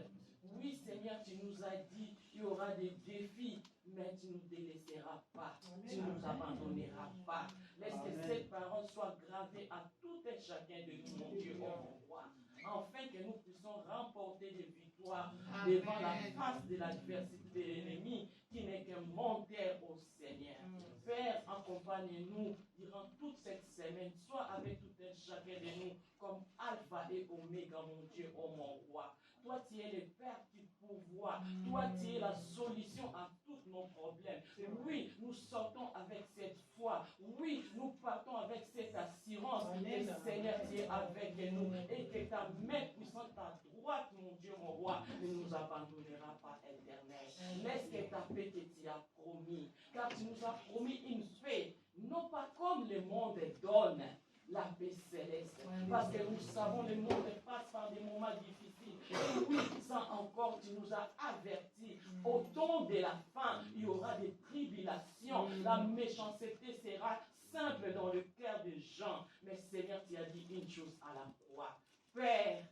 Oui, Seigneur, tu nous as dit qu'il y aura des défis, mais tu ne nous délaisseras pas, tu ne nous abandonneras pas. Laisse que cette parole soit gravée à tout et chacun de nous, mon Dieu, mon roi, afin que nous puissions remporter des victoires devant la face de l'adversité de l'ennemi, qui n'est qu'un menteur au Seigneur. Père, accompagne-nous durant toute cette semaine, soit avec tout et chacun de nous, comme Alpha et Oméga, mon Dieu, oh mon roi. Toi, tu es le Père qui pourvoit. Toi, tu es la solution à tous nos problèmes. Oui, nous sortons avec cette foi. Oui, nous partons avec cette assurance que Seigneur, tu es avec nous et que ta main puissante à droite, mon Dieu, mon roi, ne nous abandonnera pas, éternel. Laisse que ta paix que tu as promis, car tu nous as promis une paix, non pas comme le monde donne, la paix céleste. Parce que nous savons le monde passe par des moments difficiles. Et oui, ça encore, tu nous as avertis. Au temps de la fin, il y aura des tribulations. La méchanceté sera simple dans le cœur des gens. Mais Seigneur, tu as dit une chose à la croix. Père,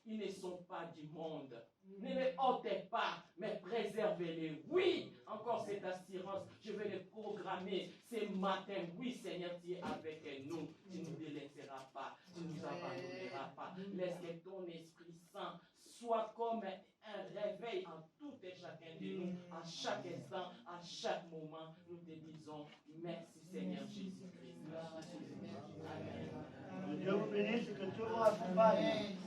ils ne sont pas du monde. Ne les ôtez pas, mais préservez-les. Oui, encore cette assurance, je vais les programmer ce matin. Oui, Seigneur, tu es avec nous. Tu ne nous délaisseras pas. Tu ne nous abandonneras pas. Laisse que ton Esprit Saint soit comme un réveil en tout et chacun de nous, à chaque instant, à chaque moment. Nous te disons merci, Seigneur Jésus-Christ.
Que Dieu vous bénisse et que tout vous accompagne.